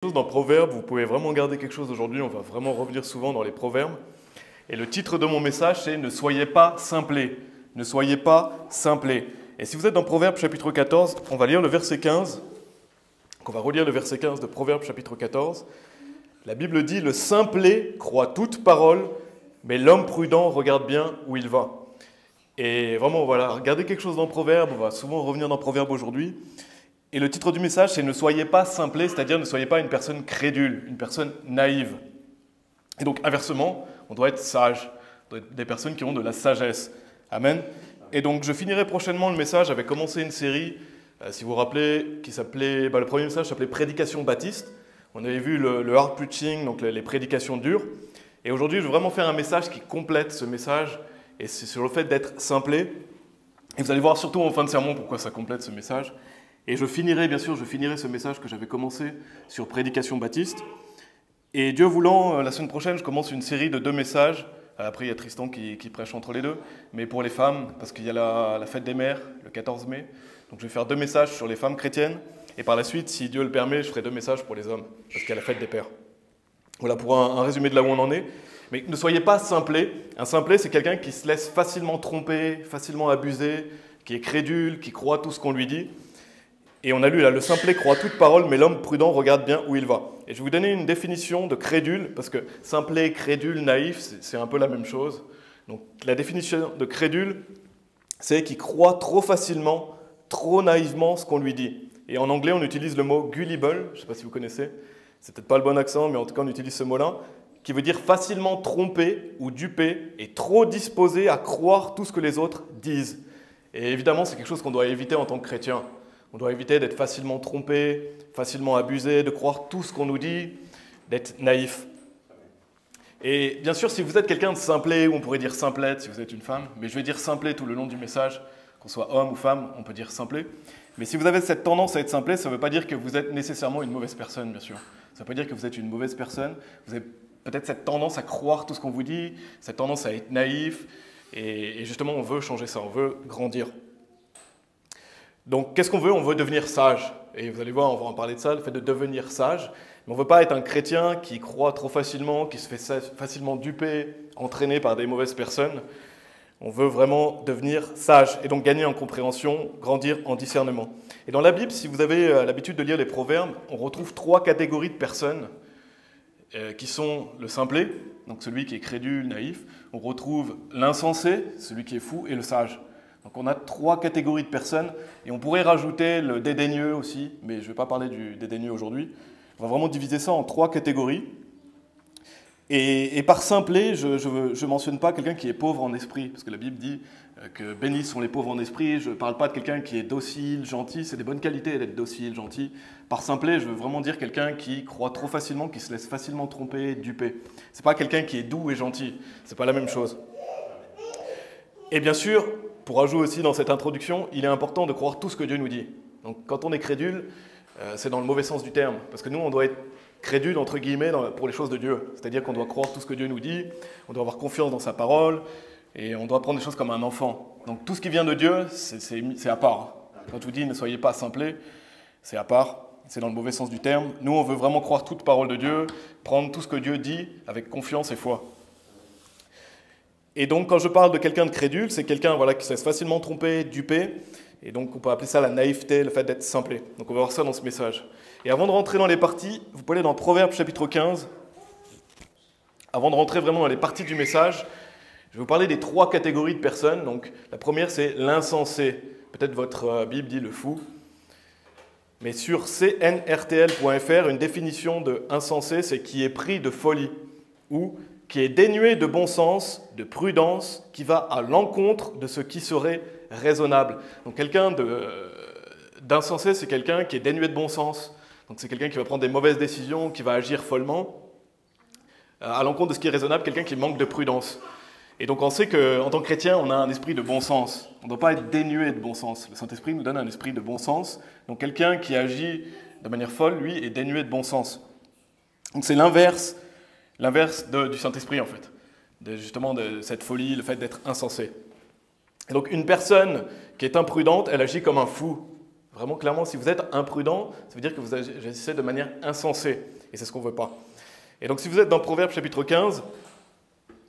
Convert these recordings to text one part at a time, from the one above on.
Dans Proverbes, vous pouvez vraiment garder quelque chose aujourd'hui, on va vraiment revenir souvent dans les Proverbes. Et le titre de mon message, c'est « Ne soyez pas simplés ». Ne soyez pas simplés. Et si vous êtes dans Proverbes chapitre 14, on va lire le verset 15. On va relire le verset 15 de Proverbes chapitre 14. La Bible dit « Le simplé croit toute parole, mais l'homme prudent regarde bien où il va ». Et vraiment, voilà, regardez quelque chose dans Proverbes, on va souvent revenir dans Proverbes aujourd'hui. Et le titre du message, c'est « Ne soyez pas simplés », c'est-à-dire ne soyez pas une personne crédule, une personne naïve. Et donc, inversement, on doit être sage, on doit être des personnes qui ont de la sagesse. Amen. Et donc, je finirai prochainement le message. J'avais commencé une série, si vous vous rappelez, qui s'appelait, le premier message s'appelait « Prédication baptiste ». On avait vu le hard preaching, donc les prédications dures. Et aujourd'hui, je vais vraiment faire un message qui complète ce message, et c'est sur le fait d'être simplé. Et vous allez voir surtout en fin de sermon pourquoi ça complète ce message. Et je finirai ce message que j'avais commencé sur Prédication baptiste. Et Dieu voulant, la semaine prochaine, je commence une série de 2 messages. Après, il y a Tristan qui prêche entre les deux. Mais pour les femmes, parce qu'il y a la fête des mères, le 14 mai. Donc je vais faire 2 messages sur les femmes chrétiennes. Et par la suite, si Dieu le permet, je ferai 2 messages pour les hommes, parce qu'il y a la fête des pères. Voilà pour un résumé de là où on en est. Mais ne soyez pas simplés. Un simplé, c'est quelqu'un qui se laisse facilement tromper, facilement abuser, qui est crédule, qui croit tout ce qu'on lui dit. Et on a lu là, le simplé croit toute parole, mais l'homme prudent regarde bien où il va. Et je vais vous donner une définition de crédule, parce que simplé, crédule, naïf, c'est un peu la même chose. Donc la définition de crédule, c'est qu'il croit trop facilement, trop naïvement ce qu'on lui dit. Et en anglais, on utilise le mot gullible, je ne sais pas si vous connaissez, c'est peut-être pas le bon accent, mais en tout cas, on utilise ce mot-là, qui veut dire facilement trompé ou dupé et trop disposé à croire tout ce que les autres disent. Et évidemment, c'est quelque chose qu'on doit éviter en tant que chrétien. On doit éviter d'être facilement trompé, facilement abusé, de croire tout ce qu'on nous dit, d'être naïf. Et bien sûr, si vous êtes quelqu'un de simplé, ou on pourrait dire simplette si vous êtes une femme, mais je vais dire simplé tout le long du message, qu'on soit homme ou femme, on peut dire simplé. Mais si vous avez cette tendance à être simplé, ça ne veut pas dire que vous êtes nécessairement une mauvaise personne, bien sûr. Ça ne veut pas dire que vous êtes une mauvaise personne. Vous avez peut-être cette tendance à croire tout ce qu'on vous dit, cette tendance à être naïf, et justement, on veut changer ça, on veut grandir. Donc, qu'est-ce qu'on veut? On veut devenir sage. Et vous allez voir, on va en parler de ça, le fait de devenir sage. Mais on ne veut pas être un chrétien qui croit trop facilement, qui se fait facilement duper, entraîné par des mauvaises personnes. On veut vraiment devenir sage et donc gagner en compréhension, grandir en discernement. Et dans la Bible, si vous avez l'habitude de lire les Proverbes, on retrouve 3 catégories de personnes qui sont le simplé, donc celui qui est crédule, naïf. On retrouve l'insensé, celui qui est fou, et le sage. Donc on a 3 catégories de personnes, et on pourrait rajouter le dédaigneux aussi, mais je ne vais pas parler du dédaigneux aujourd'hui. On va vraiment diviser ça en 3 catégories. Et par simplé, je ne mentionne pas quelqu'un qui est pauvre en esprit, parce que la Bible dit que bénis sont les pauvres en esprit. Je ne parle pas de quelqu'un qui est docile, gentil, c'est des bonnes qualités d'être docile, gentil. Par simplé, je veux vraiment dire quelqu'un qui croit trop facilement, qui se laisse facilement tromper, duper. Ce n'est pas quelqu'un qui est doux et gentil, ce n'est pas la même chose. Et bien sûr, pour ajouter aussi dans cette introduction, il est important de croire tout ce que Dieu nous dit. Donc quand on est crédule, c'est dans le mauvais sens du terme, parce que nous, on doit être crédule, entre guillemets, pour les choses de Dieu. C'est-à-dire qu'on doit croire tout ce que Dieu nous dit, on doit avoir confiance dans sa parole, et on doit prendre les choses comme un enfant. Donc tout ce qui vient de Dieu, c'est à part. Quand je vous dis « ne soyez pas simplés », c'est à part, c'est dans le mauvais sens du terme. Nous, on veut vraiment croire toute parole de Dieu, prendre tout ce que Dieu dit avec confiance et foi. Et donc, quand je parle de quelqu'un de crédule, c'est quelqu'un qui se laisse facilement tromper, duper. Et donc, on peut appeler ça la naïveté, le fait d'être simplé. Donc, on va voir ça dans ce message. Et avant de rentrer dans les parties, vous pouvez aller dans Proverbes chapitre 15. Avant de rentrer vraiment dans les parties du message, je vais vous parler des 3 catégories de personnes. Donc, la première, c'est l'insensé. Peut-être votre Bible dit le fou. Mais sur cnrtl.fr, une définition de insensé, c'est qui est pris de folie ou qui est dénué de bon sens, de prudence, qui va à l'encontre de ce qui serait raisonnable. Donc quelqu'un d'insensé, c'est quelqu'un qui est dénué de bon sens. Donc c'est quelqu'un qui va prendre des mauvaises décisions, qui va agir follement, à l'encontre de ce qui est raisonnable, quelqu'un qui manque de prudence. Et donc on sait qu'en tant que chrétien, on a un esprit de bon sens. On ne doit pas être dénué de bon sens. Le Saint-Esprit nous donne un esprit de bon sens. Donc quelqu'un qui agit de manière folle, lui, est dénué de bon sens. Donc c'est l'inverse du Saint-Esprit, en fait. Justement, de cette folie, le fait d'être insensé. Et donc, une personne qui est imprudente, elle agit comme un fou. Vraiment, clairement, si vous êtes imprudent, ça veut dire que vous agissez de manière insensée. Et c'est ce qu'on ne veut pas. Et donc, si vous êtes dans Proverbes chapitre 15,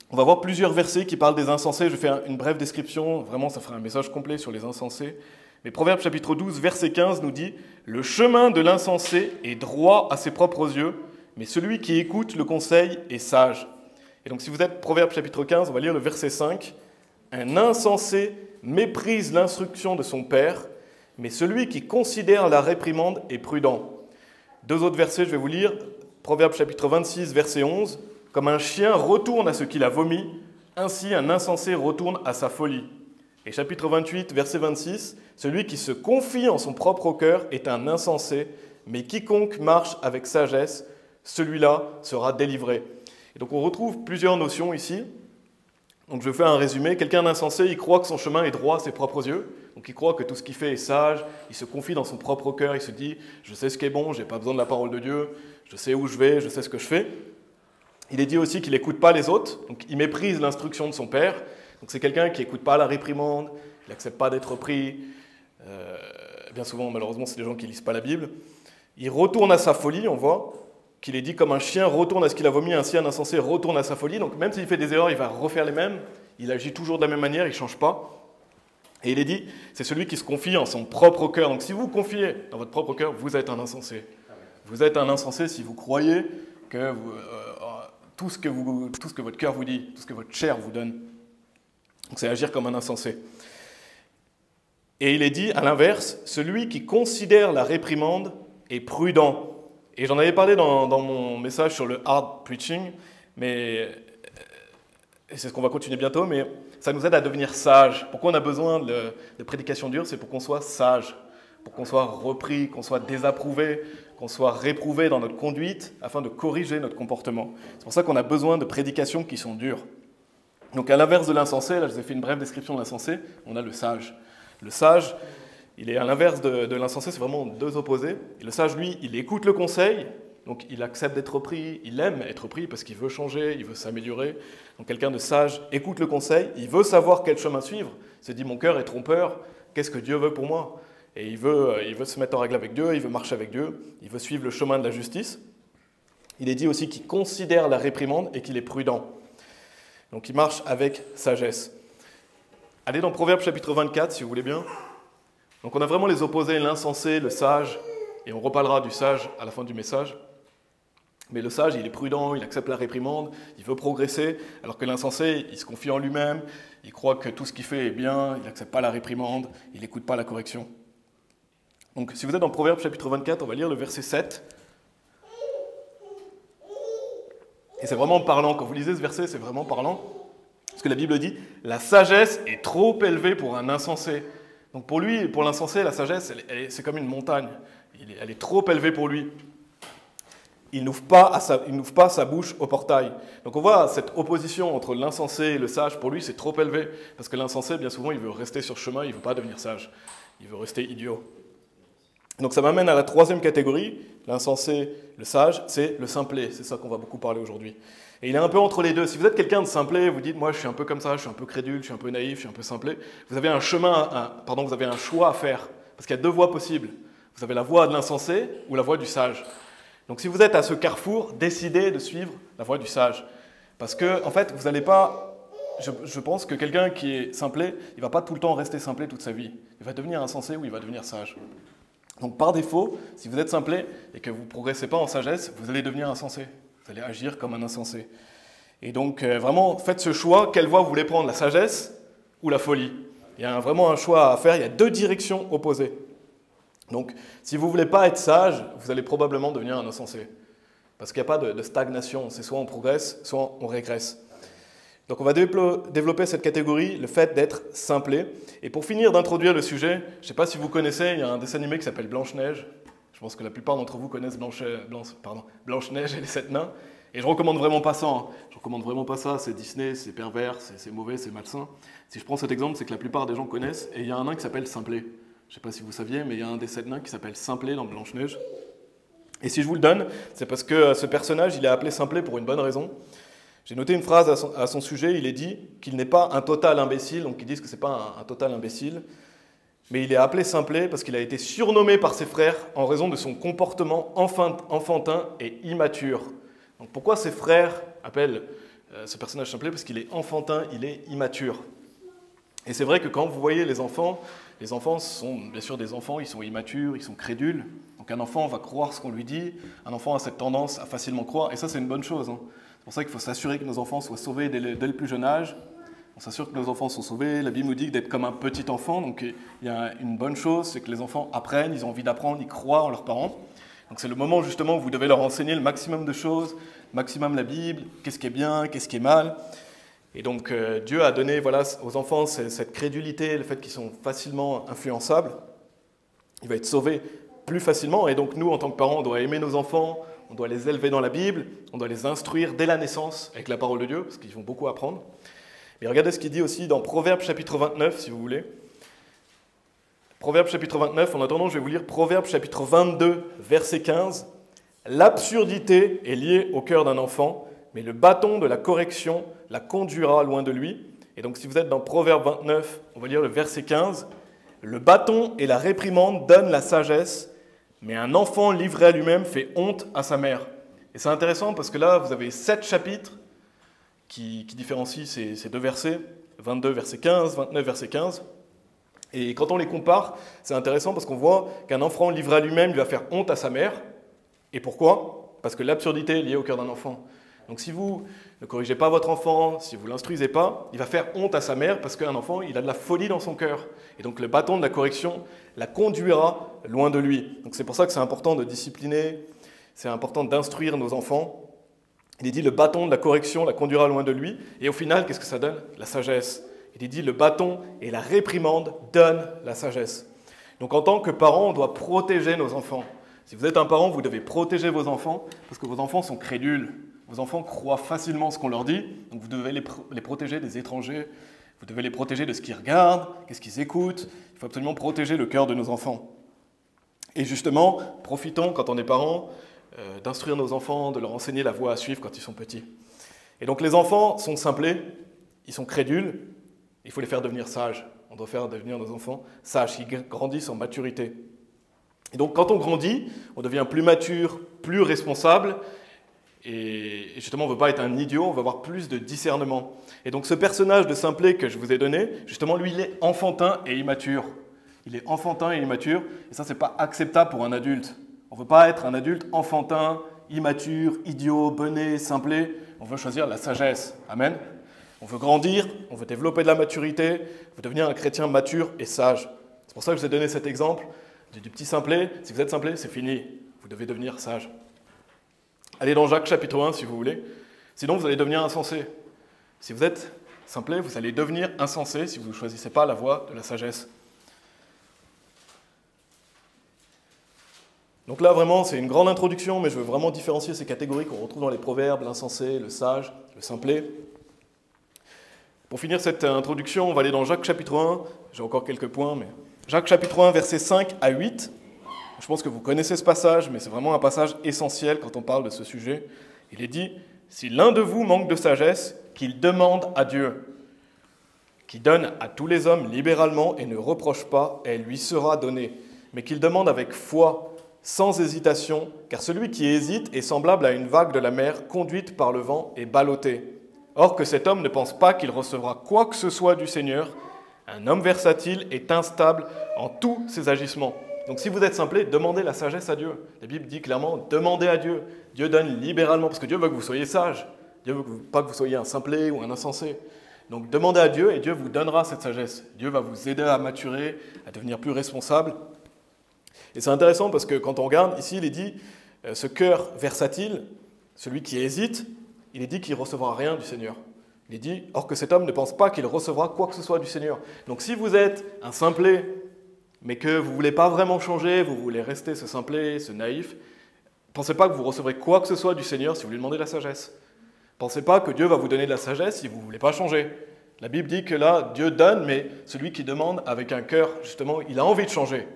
on va voir plusieurs versets qui parlent des insensés. Je fais une brève description. Vraiment, ça fera un message complet sur les insensés. Mais Proverbes chapitre 12, verset 15 nous dit « Le chemin de l'insensé est droit à ses propres yeux, mais celui qui écoute le conseil est sage. » Et donc, si vous êtes Proverbes chapitre 15, on va lire le verset 5. « Un insensé méprise l'instruction de son père, mais celui qui considère la réprimande est prudent. » Deux autres versets, je vais vous lire. Proverbes chapitre 26, verset 11. « Comme un chien retourne à ce qu'il a vomi, ainsi un insensé retourne à sa folie. » Et chapitre 28, verset 26. « Celui qui se confie en son propre cœur est un insensé, mais quiconque marche avec sagesse, celui-là sera délivré. » Et donc on retrouve plusieurs notions ici. Donc je fais un résumé. Quelqu'un d'insensé, il croit que son chemin est droit à ses propres yeux. Donc il croit que tout ce qu'il fait est sage, il se confie dans son propre cœur, il se dit « je sais ce qui est bon, je n'ai pas besoin de la parole de Dieu, je sais où je vais, je sais ce que je fais ». Il est dit aussi qu'il n'écoute pas les autres, donc il méprise l'instruction de son père. Donc c'est quelqu'un qui n'écoute pas la réprimande, il n'accepte pas d'être pris. Bien souvent, malheureusement, c'est des gens qui ne lisent pas la Bible. Il retourne à sa folie, on voit qu'il est dit comme un chien retourne à ce qu'il a vomi, ainsi un insensé retourne à sa folie. Donc même s'il fait des erreurs, il va refaire les mêmes, il agit toujours de la même manière, il ne change pas. Et il est dit, c'est celui qui se confie en son propre cœur. Donc si vous vous confiez dans votre propre cœur, vous êtes un insensé. Vous êtes un insensé si vous croyez que tout ce que votre cœur vous dit, tout ce que votre chair vous donne. Donc c'est agir comme un insensé. Et il est dit, à l'inverse, celui qui considère la réprimande est prudent. Et j'en avais parlé dans mon message sur le hard preaching, et c'est ce qu'on va continuer bientôt, mais ça nous aide à devenir sage. Pourquoi on a besoin de prédication dure? C'est pour qu'on soit sage, pour qu'on soit repris, qu'on soit désapprouvé, qu'on soit réprouvé dans notre conduite, afin de corriger notre comportement. C'est pour ça qu'on a besoin de prédications qui sont dures. Donc à l'inverse de l'insensé, là je vous ai fait une brève description de l'insensé, on a le sage. Le sage, il est à l'inverse de l'insensé, c'est vraiment deux opposés. Et le sage, lui, il écoute le conseil, donc il accepte d'être pris, il aime être pris parce qu'il veut changer, il veut s'améliorer. Donc quelqu'un de sage écoute le conseil, il veut savoir quel chemin suivre. Il se dit, mon cœur est trompeur, qu'est-ce que Dieu veut pour moi? Et il veut se mettre en règle avec Dieu, il veut marcher avec Dieu, il veut suivre le chemin de la justice. Il est dit aussi qu'il considère la réprimande et qu'il est prudent. Donc il marche avec sagesse. Allez dans Proverbes chapitre 24, si vous voulez bien. Donc on a vraiment les opposés, l'insensé, le sage, et on reparlera du sage à la fin du message. Mais le sage, il est prudent, il accepte la réprimande, il veut progresser, alors que l'insensé, il se confie en lui-même, il croit que tout ce qu'il fait est bien, il n'accepte pas la réprimande, il n'écoute pas la correction. Donc si vous êtes dans Proverbes chapitre 24, on va lire le verset 7. Et c'est vraiment parlant, quand vous lisez ce verset, c'est vraiment parlant. Parce que la Bible dit « La sagesse est trop élevée pour un insensé ». Donc pour lui, pour l'insensé, la sagesse, c'est comme une montagne. Elle est trop élevée pour lui. Il n'ouvre pas sa bouche au portail. Donc on voit cette opposition entre l'insensé et le sage. Pour lui, c'est trop élevé. Parce que l'insensé, bien souvent, il veut rester sur le chemin, il ne veut pas devenir sage. Il veut rester idiot. Donc ça m'amène à la troisième catégorie. L'insensé, le sage, c'est le simplet. C'est ça qu'on va beaucoup parler aujourd'hui. Et il est un peu entre les deux. Si vous êtes quelqu'un de simplet, vous dites, moi je suis un peu comme ça, je suis un peu crédule, je suis un peu naïf, je suis un peu simplet, vous avez un choix à faire. Parce qu'il y a deux voies possibles. Vous avez la voie de l'insensé ou la voie du sage. Donc si vous êtes à ce carrefour, décidez de suivre la voie du sage. Parce que, en fait, vous n'allez pas... Je pense que quelqu'un qui est simplet, il ne va pas tout le temps rester simplet toute sa vie. Il va devenir insensé ou il va devenir sage. Donc par défaut, si vous êtes simplet et que vous ne progressez pas en sagesse, vous allez devenir insensé. Vous allez agir comme un insensé. Et donc, vraiment, faites ce choix. Quelle voie vous voulez prendre, la sagesse ou la folie? Il y a vraiment un choix à faire. Il y a deux directions opposées. Donc, si vous ne voulez pas être sage, vous allez probablement devenir un insensé. Parce qu'il n'y a pas de stagnation. C'est soit on progresse, soit on régresse. Donc, on va développer cette catégorie, le fait d'être simplet. Et pour finir d'introduire le sujet, je ne sais pas si vous connaissez, il y a un dessin animé qui s'appelle Blanche-Neige. Je pense que la plupart d'entre vous connaissent Blanche-Neige et les 7 nains. Et je ne recommande vraiment pas ça. Hein. Je ne recommande vraiment pas ça. C'est Disney, c'est pervers, c'est mauvais, c'est malsain. Si je prends cet exemple, c'est que la plupart des gens connaissent. Et il y a un nain qui s'appelle Simplet. Je ne sais pas si vous saviez, mais il y a un des 7 nains qui s'appelle Simplet dans Blanche-Neige. Et si je vous le donne, c'est parce que ce personnage, il est appelé Simplet pour une bonne raison. J'ai noté une phrase à son sujet. Il est dit qu'il n'est pas un total imbécile. Donc ils disent que ce n'est pas un total imbécile. mais il est appelé simplet parce qu'il a été surnommé par ses frères en raison de son comportement enfantin et immature. Donc pourquoi ses frères appellent ce personnage simplet? Parce qu'il est enfantin, il est immature. Et c'est vrai que quand vous voyez les enfants sont bien sûr des enfants, ils sont immatures, ils sont crédules. Donc un enfant va croire ce qu'on lui dit, un enfant a cette tendance à facilement croire, et ça c'est une bonne chose. C'est pour ça qu'il faut s'assurer que nos enfants soient sauvés dès le plus jeune âge. On s'assure que nos enfants sont sauvés. La Bible nous dit d'être comme un petit enfant, donc il y a une bonne chose, c'est que les enfants apprennent, ils ont envie d'apprendre, ils croient en leurs parents. Donc c'est le moment justement où vous devez leur enseigner le maximum de choses, maximum la Bible, qu'est-ce qui est bien, qu'est-ce qui est mal. Et donc Dieu a donné aux enfants cette crédulité, le fait qu'ils sont facilement influençables. Il va être sauvé plus facilement. Et donc nous, en tant que parents, on doit aimer nos enfants, on doit les élever dans la Bible, on doit les instruire dès la naissance avec la parole de Dieu, parce qu'ils vont beaucoup apprendre. Mais regardez ce qu'il dit aussi dans Proverbes chapitre 29, si vous voulez. Proverbes chapitre 29, en attendant, je vais vous lire Proverbes chapitre 22, verset 15. « L'absurdité est liée au cœur d'un enfant, mais le bâton de la correction la conduira loin de lui. » Et donc si vous êtes dans Proverbes 29, on va lire le verset 15. « Le bâton et la réprimande donnent la sagesse, mais un enfant livré à lui-même fait honte à sa mère. » Et c'est intéressant parce que là, vous avez 7 chapitres qui différencient ces deux versets, 22 verset 15, 29 verset 15. Et quand on les compare, c'est intéressant parce qu'on voit qu'un enfant livré à lui-même, il va faire honte à sa mère. Et pourquoi? Parce que l'absurdité est liée au cœur d'un enfant. Donc si vous ne corrigez pas votre enfant, si vous ne l'instruisez pas, il va faire honte à sa mère parce qu'un enfant, il a de la folie dans son cœur. Et donc le bâton de la correction la conduira loin de lui. Donc c'est pour ça que c'est important de discipliner, c'est important d'instruire nos enfants. Il est dit, le bâton de la correction la conduira loin de lui. Et au final, qu'est-ce que ça donne? La sagesse. Il est dit, le bâton et la réprimande donnent la sagesse. Donc en tant que parent, on doit protéger nos enfants. Si vous êtes un parent, vous devez protéger vos enfants parce que vos enfants sont crédules. Vos enfants croient facilement ce qu'on leur dit, donc vous devez les protéger des étrangers. Vous devez les protéger de ce qu'ils regardent, qu'est-ce qu'ils écoutent. Il faut absolument protéger le cœur de nos enfants. Et justement, profitons, quand on est parents, d'instruire nos enfants, de leur enseigner la voie à suivre quand ils sont petits. Et donc les enfants sont simplés, ils sont crédules, il faut les faire devenir sages. On doit faire devenir nos enfants sages, qui grandissent en maturité. Et donc quand on grandit, on devient plus mature, plus responsable, et justement on ne veut pas être un idiot, on va avoir plus de discernement. Et donc ce personnage de simplet que je vous ai donné, justement lui il est enfantin et immature. Il est enfantin et immature, et ça c'est pas acceptable pour un adulte. On ne veut pas être un adulte enfantin, immature, idiot, bonnet, simplet. On veut choisir la sagesse. Amen. On veut grandir, on veut développer de la maturité, on veut devenir un chrétien mature et sage. C'est pour ça que je vous ai donné cet exemple du petit simplet. Si vous êtes simplet, c'est fini. Vous devez devenir sage. Allez dans Jacques chapitre 1 si vous voulez. Sinon, vous allez devenir insensé. Si vous êtes simplet, vous allez devenir insensé si vous ne choisissez pas la voie de la sagesse. Donc là, vraiment, c'est une grande introduction, mais je veux vraiment différencier ces catégories qu'on retrouve dans les proverbes, l'insensé, le sage, le simplet. Pour finir cette introduction, on va aller dans Jacques chapitre 1. J'ai encore quelques points, mais Jacques chapitre 1, versets 5 à 8. Je pense que vous connaissez ce passage, mais c'est vraiment un passage essentiel quand on parle de ce sujet. Il est dit, « Si l'un de vous manque de sagesse, qu'il demande à Dieu, qui donne à tous les hommes libéralement et ne reproche pas, elle lui sera donnée. Mais qu'il demande avec foi, sans hésitation, car celui qui hésite est semblable à une vague de la mer conduite par le vent et ballottée. Or que cet homme ne pense pas qu'il recevra quoi que ce soit du Seigneur. Un homme versatile est instable en tous ses agissements. » Donc si vous êtes simplet, demandez la sagesse à Dieu. La Bible dit clairement, demandez à Dieu. Dieu donne libéralement, parce que Dieu veut que vous soyez sage. Dieu veut pas que vous soyez un simplet ou un insensé. Donc demandez à Dieu et Dieu vous donnera cette sagesse. Dieu va vous aider à maturer, à devenir plus responsable. Et c'est intéressant parce que quand on regarde, ici il est dit, ce cœur versatile, celui qui hésite, il est dit qu'il ne recevra rien du Seigneur. Il est dit, or que cet homme ne pense pas qu'il recevra quoi que ce soit du Seigneur. Donc si vous êtes un simplet, mais que vous ne voulez pas vraiment changer, vous voulez rester ce simplet, ce naïf, pensez pas que vous recevrez quoi que ce soit du Seigneur si vous lui demandez de la sagesse. Pensez pas que Dieu va vous donner de la sagesse si vous ne voulez pas changer. La Bible dit que là, Dieu donne, mais celui qui demande avec un cœur, justement, il a envie de changer.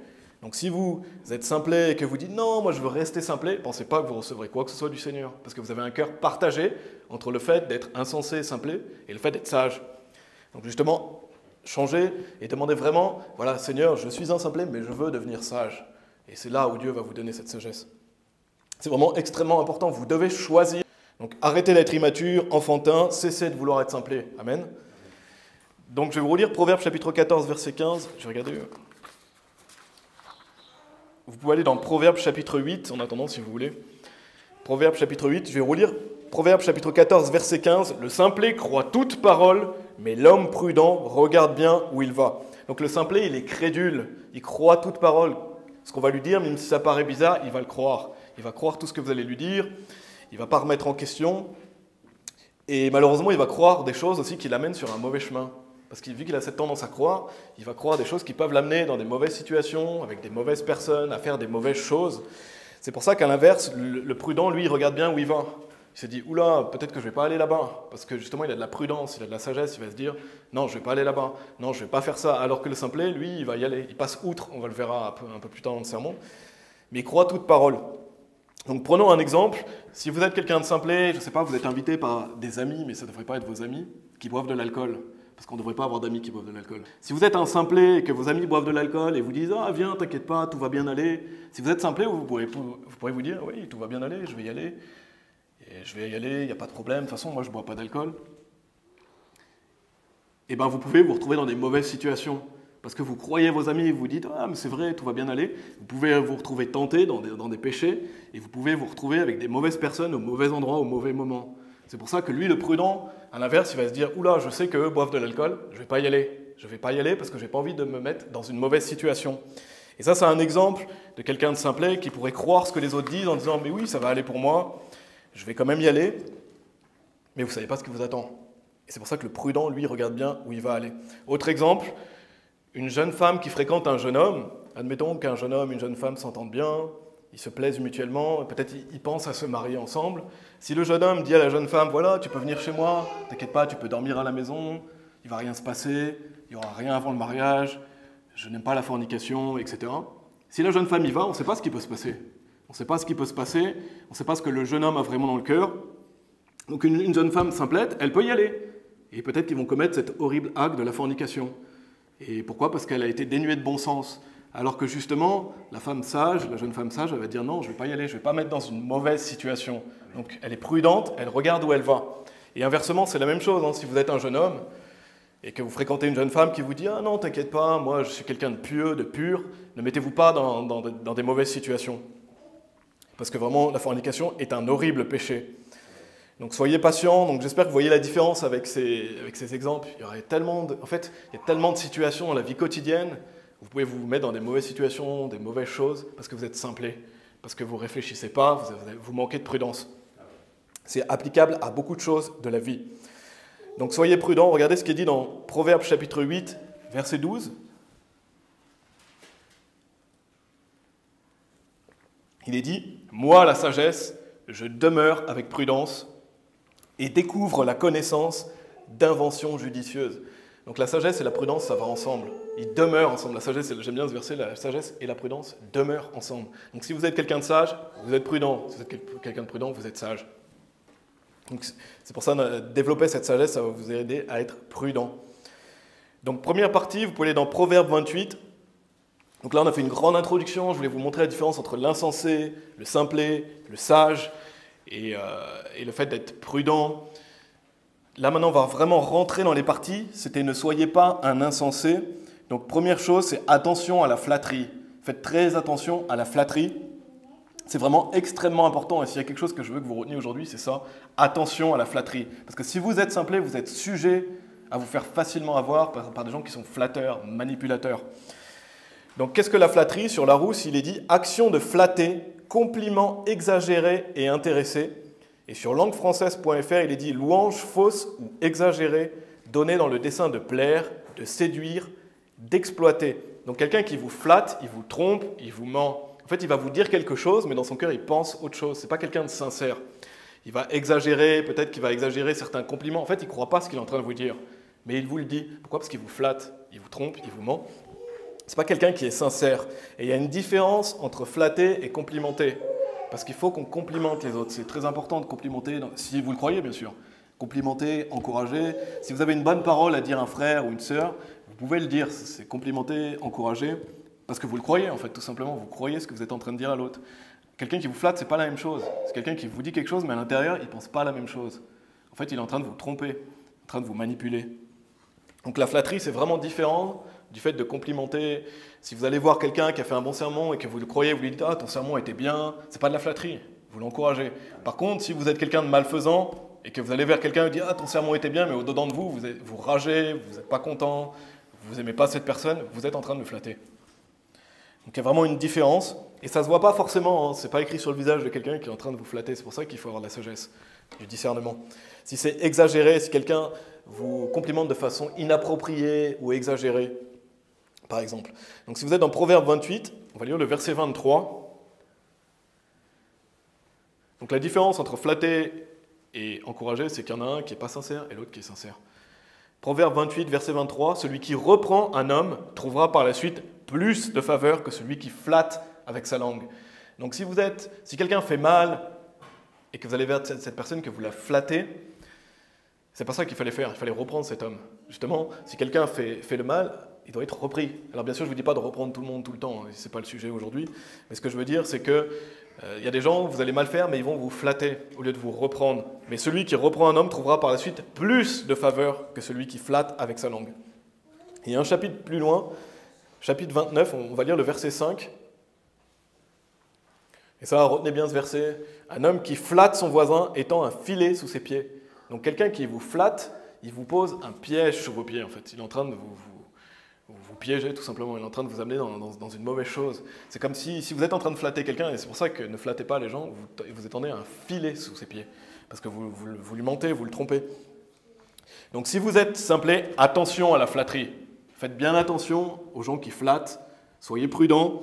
Donc si vous êtes simplet et que vous dites « Non, moi je veux rester simplet », pensez pas que vous recevrez quoi que ce soit du Seigneur, parce que vous avez un cœur partagé entre le fait d'être insensé et simplet et le fait d'être sage. Donc justement, changer et demandez vraiment, voilà, Seigneur, je suis un simplet, mais je veux devenir sage. Et c'est là où Dieu va vous donner cette sagesse. C'est vraiment extrêmement important, vous devez choisir. Donc arrêtez d'être immature, enfantin, cessez de vouloir être simplet. Amen. Donc je vais vous relire Proverbes chapitre 14, verset 15. Je vais regarder. Vous pouvez aller dans Proverbes chapitre 8, en attendant si vous voulez. Proverbes chapitre 8, je vais relire Proverbes chapitre 14, verset 15. Le simplet croit toute parole, mais l'homme prudent regarde bien où il va. Donc le simplet, il est crédule, il croit toute parole. Ce qu'on va lui dire, même si ça paraît bizarre, il va le croire. Il va croire tout ce que vous allez lui dire, il ne va pas remettre en question. Et malheureusement, il va croire des choses aussi qui l'amènent sur un mauvais chemin. Parce que vu qu'il a cette tendance à croire, il va croire des choses qui peuvent l'amener dans des mauvaises situations, avec des mauvaises personnes, à faire des mauvaises choses. C'est pour ça qu'à l'inverse, le prudent, lui, il regarde bien où il va. Il se dit, oula, peut-être que je ne vais pas aller là-bas. Parce que justement, il a de la prudence, il a de la sagesse, il va se dire, non, je ne vais pas aller là-bas, non, je ne vais pas faire ça. Alors que le simplet, lui, il va y aller. Il passe outre, on va le verra un peu plus tard dans le sermon. Mais il croit toute parole. Donc prenons un exemple. Si vous êtes quelqu'un de simplet, je ne sais pas, vous êtes invité par des amis, mais ça ne devrait pas être vos amis, qui boivent de l'alcool. Parce qu'on ne devrait pas avoir d'amis qui boivent de l'alcool. Si vous êtes un simplet et que vos amis boivent de l'alcool et vous disent « Ah, viens, t'inquiète pas, tout va bien aller ». Si vous êtes simplet, vous pourrez vous dire « Oui, tout va bien aller, je vais y aller. Et je vais y aller, il n'y a pas de problème. De toute façon, moi, je ne bois pas d'alcool. » Et bien, vous pouvez vous retrouver dans des mauvaises situations. Parce que vous croyez vos amis et vous dites « Ah, mais c'est vrai, tout va bien aller ». Vous pouvez vous retrouver tenté dans des péchés et vous pouvez vous retrouver avec des mauvaises personnes au mauvais endroit, au mauvais moment. C'est pour ça que lui, le prudent, à l'inverse, il va se dire « Oula, je sais qu'eux boivent de l'alcool, je ne vais pas y aller. Je ne vais pas y aller parce que je n'ai pas envie de me mettre dans une mauvaise situation. » Et ça, c'est un exemple de quelqu'un de simplet qui pourrait croire ce que les autres disent en disant « Mais oui, ça va aller pour moi, je vais quand même y aller. » Mais vous ne savez pas ce qui vous attend. Et c'est pour ça que le prudent, lui, regarde bien où il va aller. Autre exemple, une jeune femme qui fréquente un jeune homme. Admettons qu'un jeune homme et une jeune femme s'entendent bien, ils se plaisent mutuellement, peut-être ils pensent à se marier ensemble. Si le jeune homme dit à la jeune femme, voilà, tu peux venir chez moi, t'inquiète pas, tu peux dormir à la maison, il ne va rien se passer, il n'y aura rien avant le mariage, je n'aime pas la fornication, etc. Si la jeune femme y va, on ne sait pas ce qui peut se passer. On ne sait pas ce qui peut se passer, on ne sait pas ce que le jeune homme a vraiment dans le cœur. Donc une jeune femme simplette, elle peut y aller. Et peut-être qu'ils vont commettre cet horrible acte de la fornication. Et pourquoi ? Parce qu'elle a été dénuée de bon sens. Alors que justement, la femme sage, la jeune femme sage, elle va dire non, je ne vais pas y aller, je ne vais pas mettre dans une mauvaise situation. Donc elle est prudente, elle regarde où elle va. Et inversement, c'est la même chose. Si vous êtes un jeune homme et que vous fréquentez une jeune femme qui vous dit « Ah non, t'inquiète pas, moi je suis quelqu'un de pieux, de pur », ne mettez-vous pas dans des mauvaises situations. Parce que vraiment, la fornication est un horrible péché. Donc soyez patients. Donc j'espère que vous voyez la différence avec ces exemples. Il y a tellement de situations dans la vie quotidienne. Vous pouvez vous mettre dans des mauvaises situations, des mauvaises choses, parce que vous êtes simplet, parce que vous ne réfléchissez pas, vous manquez de prudence. C'est applicable à beaucoup de choses de la vie. Donc soyez prudents. Regardez ce qui est dit dans Proverbes chapitre 8, verset 12. Il est dit « Moi, la sagesse, je demeure avec prudence et découvre la connaissance d'inventions judicieuses. » Donc la sagesse et la prudence, ça va ensemble. Ils demeurent ensemble. La sagesse, j'aime bien ce verset, la sagesse et la prudence demeurent ensemble. Donc si vous êtes quelqu'un de sage, vous êtes prudent. Si vous êtes quelqu'un de prudent, vous êtes sage. Donc c'est pour ça que développer cette sagesse, ça va vous aider à être prudent. Donc première partie, vous pouvez aller dans Proverbe 28. Donc là, on a fait une grande introduction. Je voulais vous montrer la différence entre l'insensé, le simplet, le sage et le fait d'être prudent. Là, maintenant, on va vraiment rentrer dans les parties. C'était « Ne soyez pas un insensé ». Donc, première chose, c'est attention à la flatterie. Faites très attention à la flatterie. C'est vraiment extrêmement important. Et s'il y a quelque chose que je veux que vous reteniez aujourd'hui, c'est ça. Attention à la flatterie. Parce que si vous êtes simplet, vous êtes sujet à vous faire facilement avoir par des gens qui sont flatteurs, manipulateurs. Donc, qu'est-ce que la flatterie ? Sur Larousse, il est dit « Action de flatter, compliment exagéré et intéressé ». Et sur languefrançaise.fr, il est dit « Louange fausse ou exagérée, donnée dans le dessein de plaire, de séduire, d'exploiter ». Donc quelqu'un qui vous flatte, il vous trompe, il vous ment. En fait, il va vous dire quelque chose, mais dans son cœur, il pense autre chose. Ce n'est pas quelqu'un de sincère. Il va exagérer, peut-être qu'il va exagérer certains compliments. En fait, il ne croit pas ce qu'il est en train de vous dire. Mais il vous le dit. Pourquoi ? Parce qu'il vous flatte, il vous trompe, il vous ment. Ce n'est pas quelqu'un qui est sincère. Et il y a une différence entre flatter et complimenter. Parce qu'il faut qu'on complimente les autres. C'est très important de complimenter, si vous le croyez bien sûr. Complimenter, encourager. Si vous avez une bonne parole à dire à un frère ou une sœur, vous Vous pouvez le dire, c'est complimenter, encourager, parce que vous le croyez en fait, tout simplement. Vous croyez ce que vous êtes en train de dire à l'autre. Quelqu'un qui vous flatte, c'est pas la même chose. C'est quelqu'un qui vous dit quelque chose, mais à l'intérieur, il ne pense pas la même chose. En fait, il est en train de vous tromper, en train de vous manipuler. Donc la flatterie, c'est vraiment différent du fait de complimenter. Si vous allez voir quelqu'un qui a fait un bon sermon et que vous le croyez, vous lui dites « Ah, ton sermon était bien », c'est pas de la flatterie, vous l'encouragez. Par contre, si vous êtes quelqu'un de malfaisant et que vous allez vers quelqu'un et vous dites « Ah, ton sermon était bien », mais au-dedans de vous, vous ragez, vous n'êtes pas content, vous n'aimez pas cette personne, vous êtes en train de le flatter. Donc il y a vraiment une différence, et ça ne se voit pas forcément, hein. Ce n'est pas écrit sur le visage de quelqu'un qui est en train de vous flatter, c'est pour ça qu'il faut avoir de la sagesse, du discernement. Si c'est exagéré, si quelqu'un vous complimente de façon inappropriée ou exagérée, par exemple. Donc si vous êtes dans Proverbe 28, on va lire le verset 23. Donc la différence entre flatter et encourager, c'est qu'il y en a un qui n'est pas sincère et l'autre qui est sincère. Proverbe 28, verset 23, « Celui qui reprend un homme trouvera par la suite plus de faveur que celui qui flatte avec sa langue. » Donc si quelqu'un fait mal et que vous allez vers cette personne, que vous la flattez, c'est pas ça qu'il fallait faire, il fallait reprendre cet homme. Justement, si quelqu'un fait le mal, il doit être repris. Alors bien sûr, je ne vous dis pas de reprendre tout le monde tout le temps, ce n'est pas le sujet aujourd'hui, mais ce que je veux dire, c'est que y a des gens, vous allez mal faire, mais ils vont vous flatter au lieu de vous reprendre. Mais celui qui reprend un homme trouvera par la suite plus de faveur que celui qui flatte avec sa langue. Et un chapitre plus loin, chapitre 29, on va lire le verset 5. Et ça, retenez bien ce verset. Un homme qui flatte son voisin étend un filet sous ses pieds. Donc quelqu'un qui vous flatte, il vous pose un piège sur vos pieds en fait. Il est en train de vous piéger tout simplement, il est en train de vous amener dans une mauvaise chose. C'est comme si vous êtes en train de flatter quelqu'un, et c'est pour ça que ne flattez pas les gens, vous étendez un filet sous ses pieds, parce que vous lui mentez, vous le trompez. Donc si vous êtes simplé, attention à la flatterie. Faites bien attention aux gens qui flattent, soyez prudents.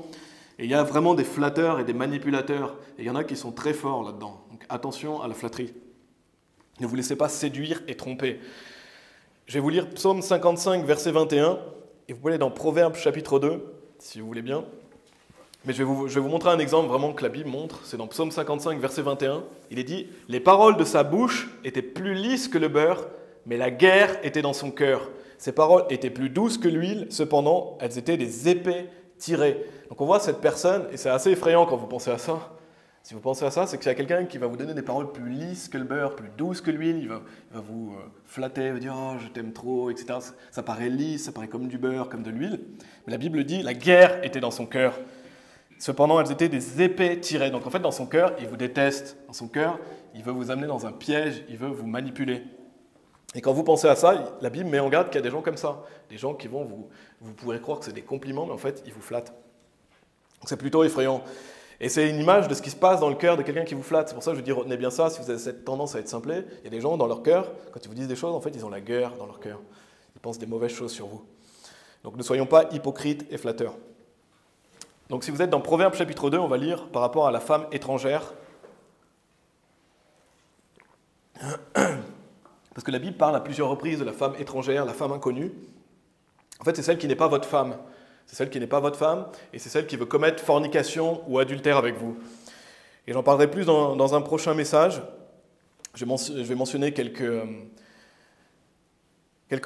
Et il y a vraiment des flatteurs et des manipulateurs, et il y en a qui sont très forts là-dedans. Donc attention à la flatterie. Ne vous laissez pas séduire et tromper. Je vais vous lire Psaume 55, verset 21, et vous pouvez aller dans Proverbes chapitre 2, si vous voulez bien. Mais je vais vous montrer un exemple vraiment que la Bible montre. C'est dans Psaume 55, verset 21. Il est dit « Les paroles de sa bouche étaient plus lisses que le beurre, mais la guerre était dans son cœur. Ses paroles étaient plus douces que l'huile, cependant, elles étaient des épées tirées. » Donc on voit cette personne, et c'est assez effrayant quand vous pensez à ça. Si vous pensez à ça, c'est qu'il y a quelqu'un qui va vous donner des paroles plus lisses que le beurre, plus douces que l'huile. Il va vous flatter, vous dire « Oh, je t'aime trop », etc. Ça paraît lisse, ça paraît comme du beurre, comme de l'huile. Mais la Bible dit « La guerre était dans son cœur. » Cependant, elles étaient des épées tirées. Donc en fait, dans son cœur, il vous déteste. Dans son cœur, il veut vous amener dans un piège, il veut vous manipuler. Et quand vous pensez à ça, la Bible met en garde qu'il y a des gens comme ça. Des gens qui vont vous pourrez croire que c'est des compliments, mais en fait, ils vous flattent. Donc c'est plutôt effrayant. Et c'est une image de ce qui se passe dans le cœur de quelqu'un qui vous flatte. C'est pour ça que je dis, retenez bien ça, si vous avez cette tendance à être simplé, il y a des gens dans leur cœur, quand ils vous disent des choses, en fait, ils ont la guerre dans leur cœur. Ils pensent des mauvaises choses sur vous. Donc ne soyons pas hypocrites et flatteurs. Donc si vous êtes dans Proverbe chapitre 2, on va lire par rapport à la femme étrangère. Parce que la Bible parle à plusieurs reprises de la femme étrangère, la femme inconnue. En fait, c'est celle qui n'est pas votre femme. C'est celle qui n'est pas votre femme, et c'est celle qui veut commettre fornication ou adultère avec vous. Et j'en parlerai plus dans un prochain message. Je vais mentionner quelque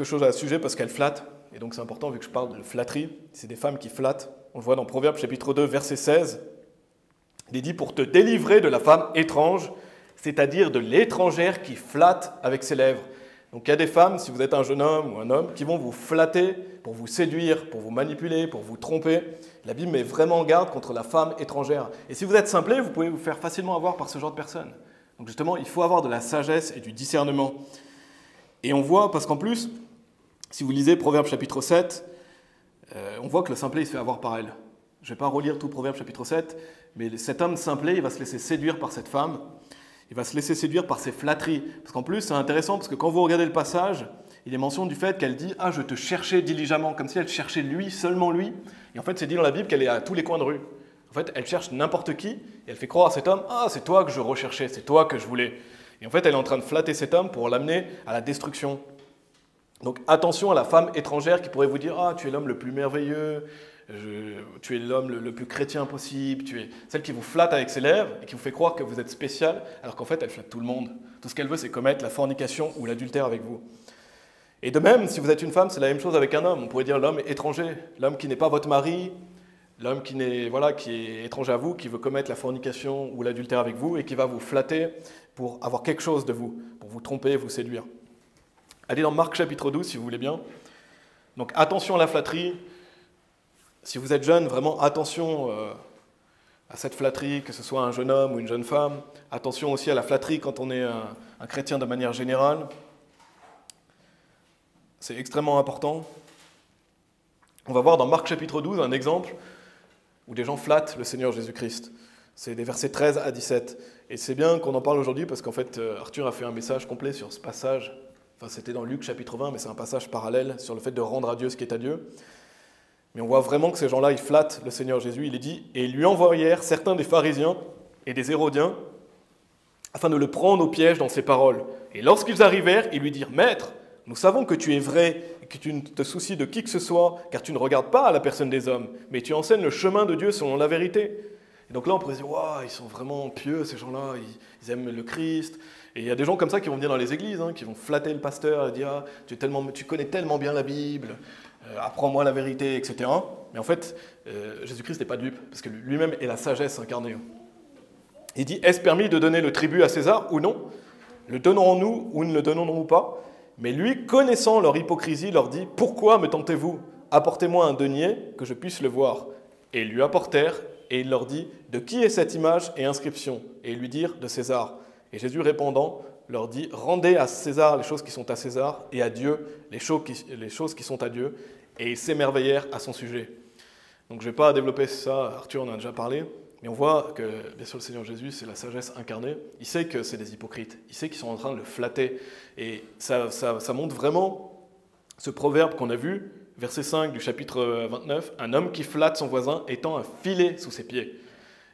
chose à ce sujet parce qu'elle flatte. Et donc c'est important vu que je parle de flatterie. C'est des femmes qui flattent. On le voit dans Proverbe chapitre 2, verset 16. Il est dit « Pour te délivrer de la femme étrange, c'est-à-dire de l'étrangère qui flatte avec ses lèvres. » Donc il y a des femmes, si vous êtes un jeune homme ou un homme, qui vont vous flatter pour vous séduire, pour vous manipuler, pour vous tromper. La Bible met vraiment en garde contre la femme étrangère. Et si vous êtes simplé, vous pouvez vous faire facilement avoir par ce genre de personnes. Donc justement, il faut avoir de la sagesse et du discernement. Et on voit, parce qu'en plus, si vous lisez Proverbe chapitre 7, on voit que le simplé, il se fait avoir par elle. Je ne vais pas relire tout Proverbe chapitre 7, mais cet homme simplé, il va se laisser séduire par cette femme. Il va se laisser séduire par ses flatteries. Parce qu'en plus, c'est intéressant, parce que quand vous regardez le passage, il est mention du fait qu'elle dit « Ah, je te cherchais diligemment », comme si elle cherchait lui, seulement lui. Et en fait, c'est dit dans la Bible qu'elle est à tous les coins de rue. En fait, elle cherche n'importe qui, et elle fait croire à cet homme « Ah, c'est toi que je recherchais, c'est toi que je voulais ». Et en fait, elle est en train de flatter cet homme pour l'amener à la destruction. Donc attention à la femme étrangère qui pourrait vous dire « Ah, tu es l'homme le plus merveilleux ». Tu es l'homme le plus chrétien possible, tu es celle qui vous flatte avec ses lèvres et qui vous fait croire que vous êtes spécial, alors qu'en fait, elle flatte tout le monde. Tout ce qu'elle veut, c'est commettre la fornication ou l'adultère avec vous. Et de même, si vous êtes une femme, c'est la même chose avec un homme. On pourrait dire l'homme étranger, l'homme qui n'est pas votre mari, l'homme qui est étranger à vous, qui veut commettre la fornication ou l'adultère avec vous et qui va vous flatter pour avoir quelque chose de vous, pour vous tromper, vous séduire. Allez dans Marc chapitre 12, si vous voulez bien. Donc attention à la flatterie. Si vous êtes jeune, vraiment attention à cette flatterie, que ce soit un jeune homme ou une jeune femme. Attention aussi à la flatterie quand on est un chrétien de manière générale. C'est extrêmement important. On va voir dans Marc chapitre 12 un exemple où des gens flattent le Seigneur Jésus-Christ. C'est des versets 13 à 17. Et c'est bien qu'on en parle aujourd'hui parce qu'en fait, Arthur a fait un message complet sur ce passage. Enfin, c'était dans Luc chapitre 20, mais c'est un passage parallèle sur le fait de rendre à Dieu ce qui est à Dieu. Mais on voit vraiment que ces gens-là, ils flattent le Seigneur Jésus. Il est dit, et ils lui envoyèrent certains des pharisiens et des hérodiens afin de le prendre au piège dans ses paroles. Et lorsqu'ils arrivèrent, ils lui dirent, Maître, nous savons que tu es vrai et que tu ne te soucies de qui que ce soit, car tu ne regardes pas à la personne des hommes, mais tu enseignes le chemin de Dieu selon la vérité. Et donc là, on pourrait se dire, waouh, ils sont vraiment pieux, ces gens-là, ils aiment le Christ. Et il y a des gens comme ça qui vont venir dans les églises, qui vont flatter le pasteur et dire, ah, tu connais tellement bien la Bible, apprends-moi la vérité, etc. Mais en fait, Jésus-Christ n'est pas dupe, parce que lui-même est la sagesse incarnée. Il dit, est-ce permis de donner le tribut à César ou non? Le donnerons-nous ou ne le donnerons-nous pas? Mais lui, connaissant leur hypocrisie, leur dit, pourquoi me tentez-vous? Apportez-moi un denier, que je puisse le voir. Et ils lui apportèrent, et il leur dit, de qui est cette image et inscription? Et ils lui dirent, de César. Et Jésus répondant, leur dit, rendez à César les choses qui sont à César, et à Dieu les choses qui sont à Dieu. Et ils s'émerveillèrent à son sujet. Donc je ne vais pas développer ça, Arthur en a déjà parlé, mais on voit que, bien sûr, le Seigneur Jésus, c'est la sagesse incarnée. Il sait que c'est des hypocrites. Il sait qu'ils sont en train de le flatter. Et ça montre vraiment ce proverbe qu'on a vu, verset 5 du chapitre 29, « Un homme qui flatte son voisin étend un filet sous ses pieds. »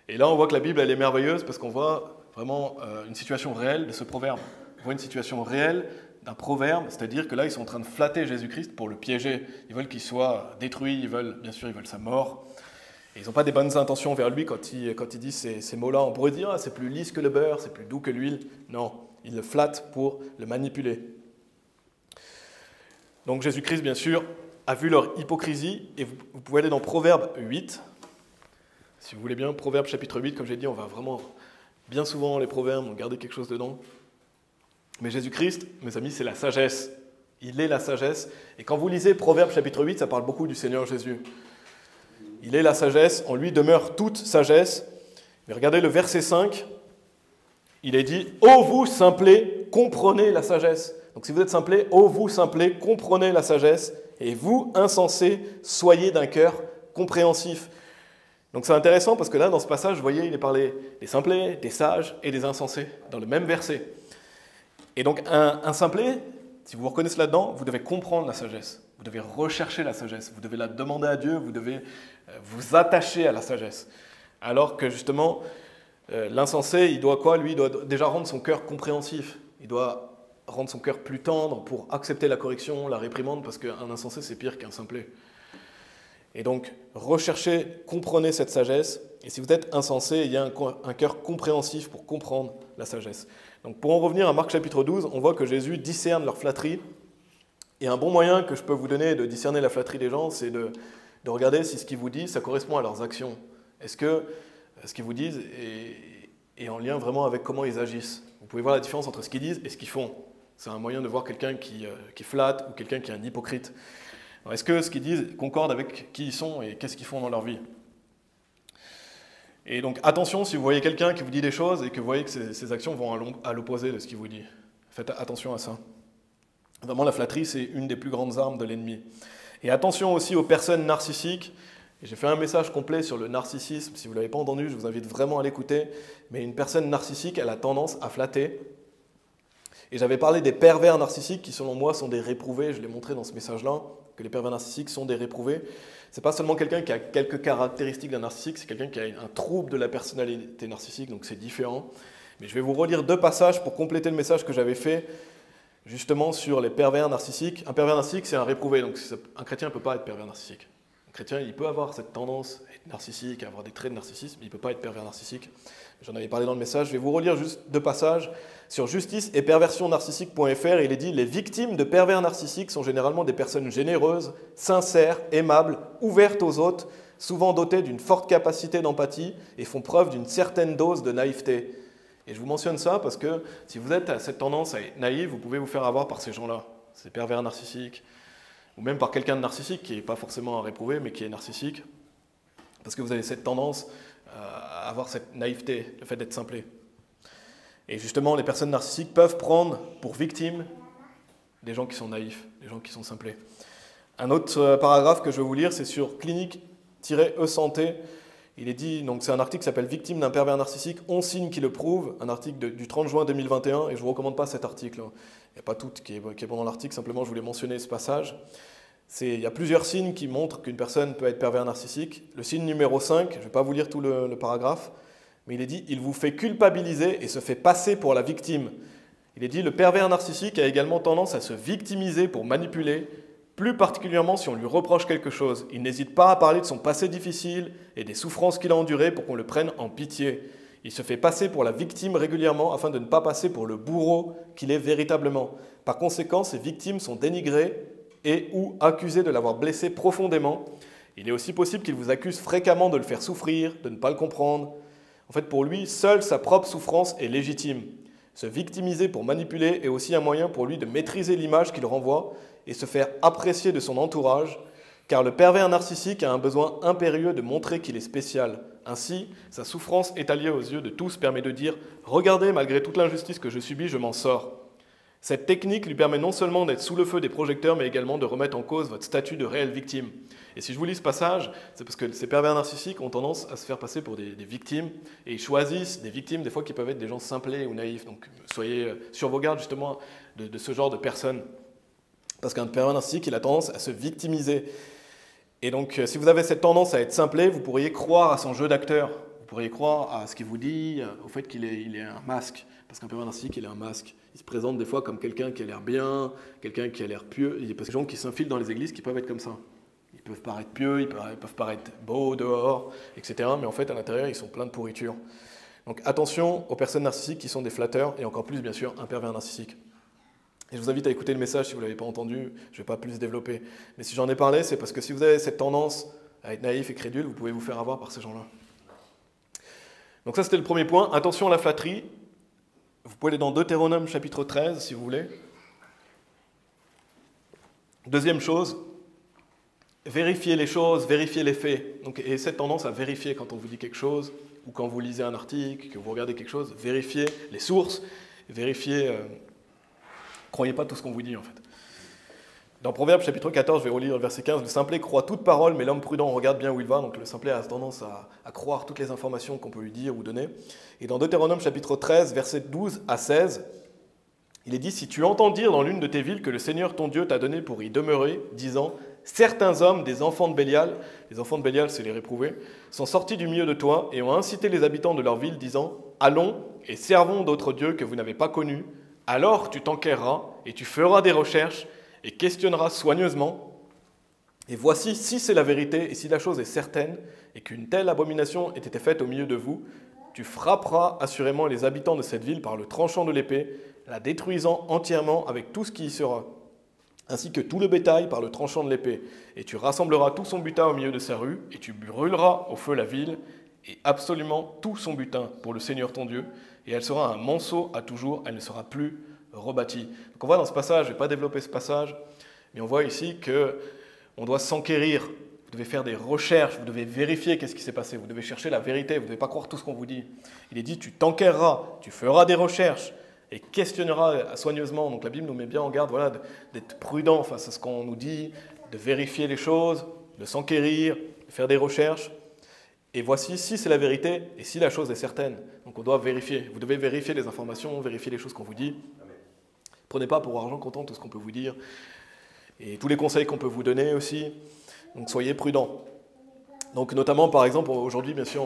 Et là, on voit que la Bible, elle est merveilleuse parce qu'on voit vraiment une situation réelle de ce proverbe. On voit une situation réelle d'un proverbe, c'est-à-dire que là, ils sont en train de flatter Jésus-Christ pour le piéger. Ils veulent qu'il soit détruit, bien sûr, ils veulent sa mort. Et ils n'ont pas des bonnes intentions vers lui quand il dit ces mots-là. On pourrait dire, c'est plus lisse que le beurre, c'est plus doux que l'huile. Non, ils le flattent pour le manipuler. Donc Jésus-Christ, bien sûr, a vu leur hypocrisie. Et vous pouvez aller dans Proverbe 8. Si vous voulez bien, Proverbe chapitre 8, comme j'ai dit, on va vraiment bien souvent les proverbes, on garder quelque chose dedans. Mais Jésus-Christ, mes amis, c'est la sagesse. Il est la sagesse. Et quand vous lisez Proverbe chapitre 8, ça parle beaucoup du Seigneur Jésus. Il est la sagesse, en lui demeure toute sagesse. Mais regardez le verset 5, il est dit « Ô vous simplés, comprenez la sagesse ». Donc si vous êtes simplés, « Ô vous simplés, comprenez la sagesse, et vous, insensés, soyez d'un cœur compréhensif ». Donc c'est intéressant parce que là, dans ce passage, vous voyez, il est parlé des simplés, des sages et des insensés, dans le même verset. Et donc un simplé, si vous vous reconnaissez là-dedans, vous devez comprendre la sagesse. Vous devez rechercher la sagesse, vous devez la demander à Dieu, vous devez vous attacher à la sagesse. Alors que justement, l'insensé, il doit quoi? Lui, il doit déjà rendre son cœur compréhensif. Il doit rendre son cœur plus tendre pour accepter la correction, la réprimande, parce qu'un insensé, c'est pire qu'un simplé. Et donc, recherchez, comprenez cette sagesse. Et si vous êtes insensé, il y a un cœur compréhensif pour comprendre la sagesse. Donc, pour en revenir à Marc chapitre 12, on voit que Jésus discerne leur flatterie. Et un bon moyen que je peux vous donner de discerner la flatterie des gens, c'est de regarder si ce qu'ils vous disent, ça correspond à leurs actions. Est-ce que ce qu'ils vous disent est en lien vraiment avec comment ils agissent? Vous pouvez voir la différence entre ce qu'ils disent et ce qu'ils font. C'est un moyen de voir quelqu'un qui flatte ou quelqu'un qui est un hypocrite. Est-ce que ce qu'ils disent concorde avec qui ils sont et qu'est-ce qu'ils font dans leur vie? Et donc attention, si vous voyez quelqu'un qui vous dit des choses et que vous voyez que ses actions vont à l'opposé de ce qu'il vous dit. Faites attention à ça. Vraiment, la flatterie, c'est une des plus grandes armes de l'ennemi. Et attention aussi aux personnes narcissiques. J'ai fait un message complet sur le narcissisme. Si vous ne l'avez pas entendu, je vous invite vraiment à l'écouter. Mais une personne narcissique, elle a tendance à flatter. Et j'avais parlé des pervers narcissiques qui, selon moi, sont des réprouvés. Je l'ai montré dans ce message-là, que les pervers narcissiques sont des réprouvés. Ce n'est pas seulement quelqu'un qui a quelques caractéristiques d'un narcissique, c'est quelqu'un qui a un trouble de la personnalité narcissique, donc c'est différent. Mais je vais vous relire 2 passages pour compléter le message que j'avais fait justement sur les pervers narcissiques. Un pervers narcissique, c'est un réprouvé, donc un chrétien ne peut pas être pervers narcissique. chrétien, il peut avoir cette tendance à être narcissique, à avoir des traits de narcissisme, il ne peut pas être pervers narcissique. J'en avais parlé dans le message, je vais vous relire juste 2 passages. Sur justice et perversionnarcissique.fr, il est dit « Les victimes de pervers narcissiques sont généralement des personnes généreuses, sincères, aimables, ouvertes aux autres, souvent dotées d'une forte capacité d'empathie et font preuve d'une certaine dose de naïveté. » Et je vous mentionne ça parce que si vous êtes à cette tendance à être naïf, vous pouvez vous faire avoir par ces gens-là, ces pervers narcissiques, ou même par quelqu'un de narcissique qui n'est pas forcément à réprouver, mais qui est narcissique, parce que vous avez cette tendance à avoir cette naïveté, le fait d'être simplé. Et justement, les personnes narcissiques peuvent prendre pour victimes des gens qui sont naïfs, des gens qui sont simplés. Un autre paragraphe que je vais vous lire, c'est sur clinique-e-santé. Il est dit, donc c'est un article qui s'appelle « Victime d'un pervers narcissique, 11 signes qui le prouvent », un article du 30 juin 2021, et je ne vous recommande pas cet article. Il n'y a pas tout qui est bon dans l'article, simplement je voulais mentionner ce passage. Il y a plusieurs signes qui montrent qu'une personne peut être pervers narcissique. Le signe numéro 5, je ne vais pas vous lire tout le paragraphe, mais il est dit « Il vous fait culpabiliser et se fait passer pour la victime ». Il est dit « Le pervers narcissique a également tendance à se victimiser pour manipuler, plus particulièrement si on lui reproche quelque chose. Il n'hésite pas à parler de son passé difficile et des souffrances qu'il a endurées pour qu'on le prenne en pitié. Il se fait passer pour la victime régulièrement afin de ne pas passer pour le bourreau qu'il est véritablement. Par conséquent, ces victimes sont dénigrées et ou accusées de l'avoir blessé profondément. Il est aussi possible qu'il vous accuse fréquemment de le faire souffrir, de ne pas le comprendre. En fait, pour lui, seule sa propre souffrance est légitime. Se victimiser pour manipuler est aussi un moyen pour lui de maîtriser l'image qu'il renvoie et se faire apprécier de son entourage, car le pervers narcissique a un besoin impérieux de montrer qu'il est spécial. Ainsi, sa souffrance étalée aux yeux de tous permet de dire « Regardez, malgré toute l'injustice que je subis, je m'en sors ». Cette technique lui permet non seulement d'être sous le feu des projecteurs, mais également de remettre en cause votre statut de réelle victime. Et si je vous lis ce passage, c'est parce que ces pervers narcissiques ont tendance à se faire passer pour des victimes, et ils choisissent des victimes, des fois qui peuvent être des gens simplés ou naïfs. Donc soyez sur vos gardes justement de ce genre de personnes. Parce qu'un pervers narcissique, il a tendance à se victimiser. Et donc, si vous avez cette tendance à être simplé, vous pourriez croire à son jeu d'acteur. Vous pourriez croire à ce qu'il vous dit, au fait qu'il est un masque. Parce qu'un pervers narcissique, il est un masque. Il se présente des fois comme quelqu'un qui a l'air bien, quelqu'un qui a l'air pieux. Il y a des gens qui s'infilent dans les églises qui peuvent être comme ça. Ils peuvent paraître pieux, ils peuvent paraître beaux dehors, etc. Mais en fait, à l'intérieur, ils sont pleins de pourriture. Donc attention aux personnes narcissiques qui sont des flatteurs, et encore plus, bien sûr, un pervers narcissique. Et je vous invite à écouter le message si vous ne l'avez pas entendu, je ne vais pas plus développer. Mais si j'en ai parlé, c'est parce que si vous avez cette tendance à être naïf et crédule, vous pouvez vous faire avoir par ces gens-là. Donc ça, c'était le premier point. Attention à la flatterie. Vous pouvez aller dans Deutéronome chapitre 13, si vous voulez. Deuxième chose, vérifiez les choses, vérifiez les faits. Donc, et cette tendance à vérifier quand on vous dit quelque chose, ou quand vous lisez un article, que vous regardez quelque chose, vérifiez les sources, vérifiez... croyez pas tout ce qu'on vous dit, en fait. Dans Proverbes chapitre 14, je vais relire le verset 15, « Le simplet croit toute parole, mais l'homme prudent regarde bien où il va. » Donc le simplet a tendance à croire toutes les informations qu'on peut lui dire ou donner. Et dans Deutéronome chapitre 13, verset 12 à 16, il est dit « Si tu entends dire dans l'une de tes villes que le Seigneur ton Dieu t'a donné pour y demeurer, disant « Certains hommes, des enfants de Bélial, les enfants de Bélial, c'est les réprouvés, sont sortis du milieu de toi et ont incité les habitants de leur ville, disant « Allons et servons d'autres dieux que vous n'avez pas connus. Alors tu t'enquerras et tu feras des recherches et questionneras soigneusement. Et voici, si c'est la vérité et si la chose est certaine et qu'une telle abomination ait été faite au milieu de vous, tu frapperas assurément les habitants de cette ville par le tranchant de l'épée, la détruisant entièrement avec tout ce qui y sera, ainsi que tout le bétail par le tranchant de l'épée. Et tu rassembleras tout son butin au milieu de sa rue et tu brûleras au feu la ville et absolument tout son butin pour le Seigneur ton Dieu. Et elle sera un monceau à toujours, elle ne sera plus rebâtie. Donc on voit dans ce passage, je ne vais pas développer ce passage, mais on voit ici qu'on doit s'enquérir. Vous devez faire des recherches, vous devez vérifier qu'est-ce qui s'est passé, vous devez chercher la vérité, vous ne devez pas croire tout ce qu'on vous dit. Il est dit, tu t'enquéreras, tu feras des recherches et questionneras soigneusement. Donc la Bible nous met bien en garde voilà, d'être prudent face à ce qu'on nous dit, de vérifier les choses, de s'enquérir, de faire des recherches. Et voici si c'est la vérité et si la chose est certaine. Donc on doit vérifier. Vous devez vérifier les informations, vérifier les choses qu'on vous dit. Prenez pas pour argent comptant tout ce qu'on peut vous dire. Et tous les conseils qu'on peut vous donner aussi. Donc soyez prudents. Donc notamment par exemple, aujourd'hui bien sûr,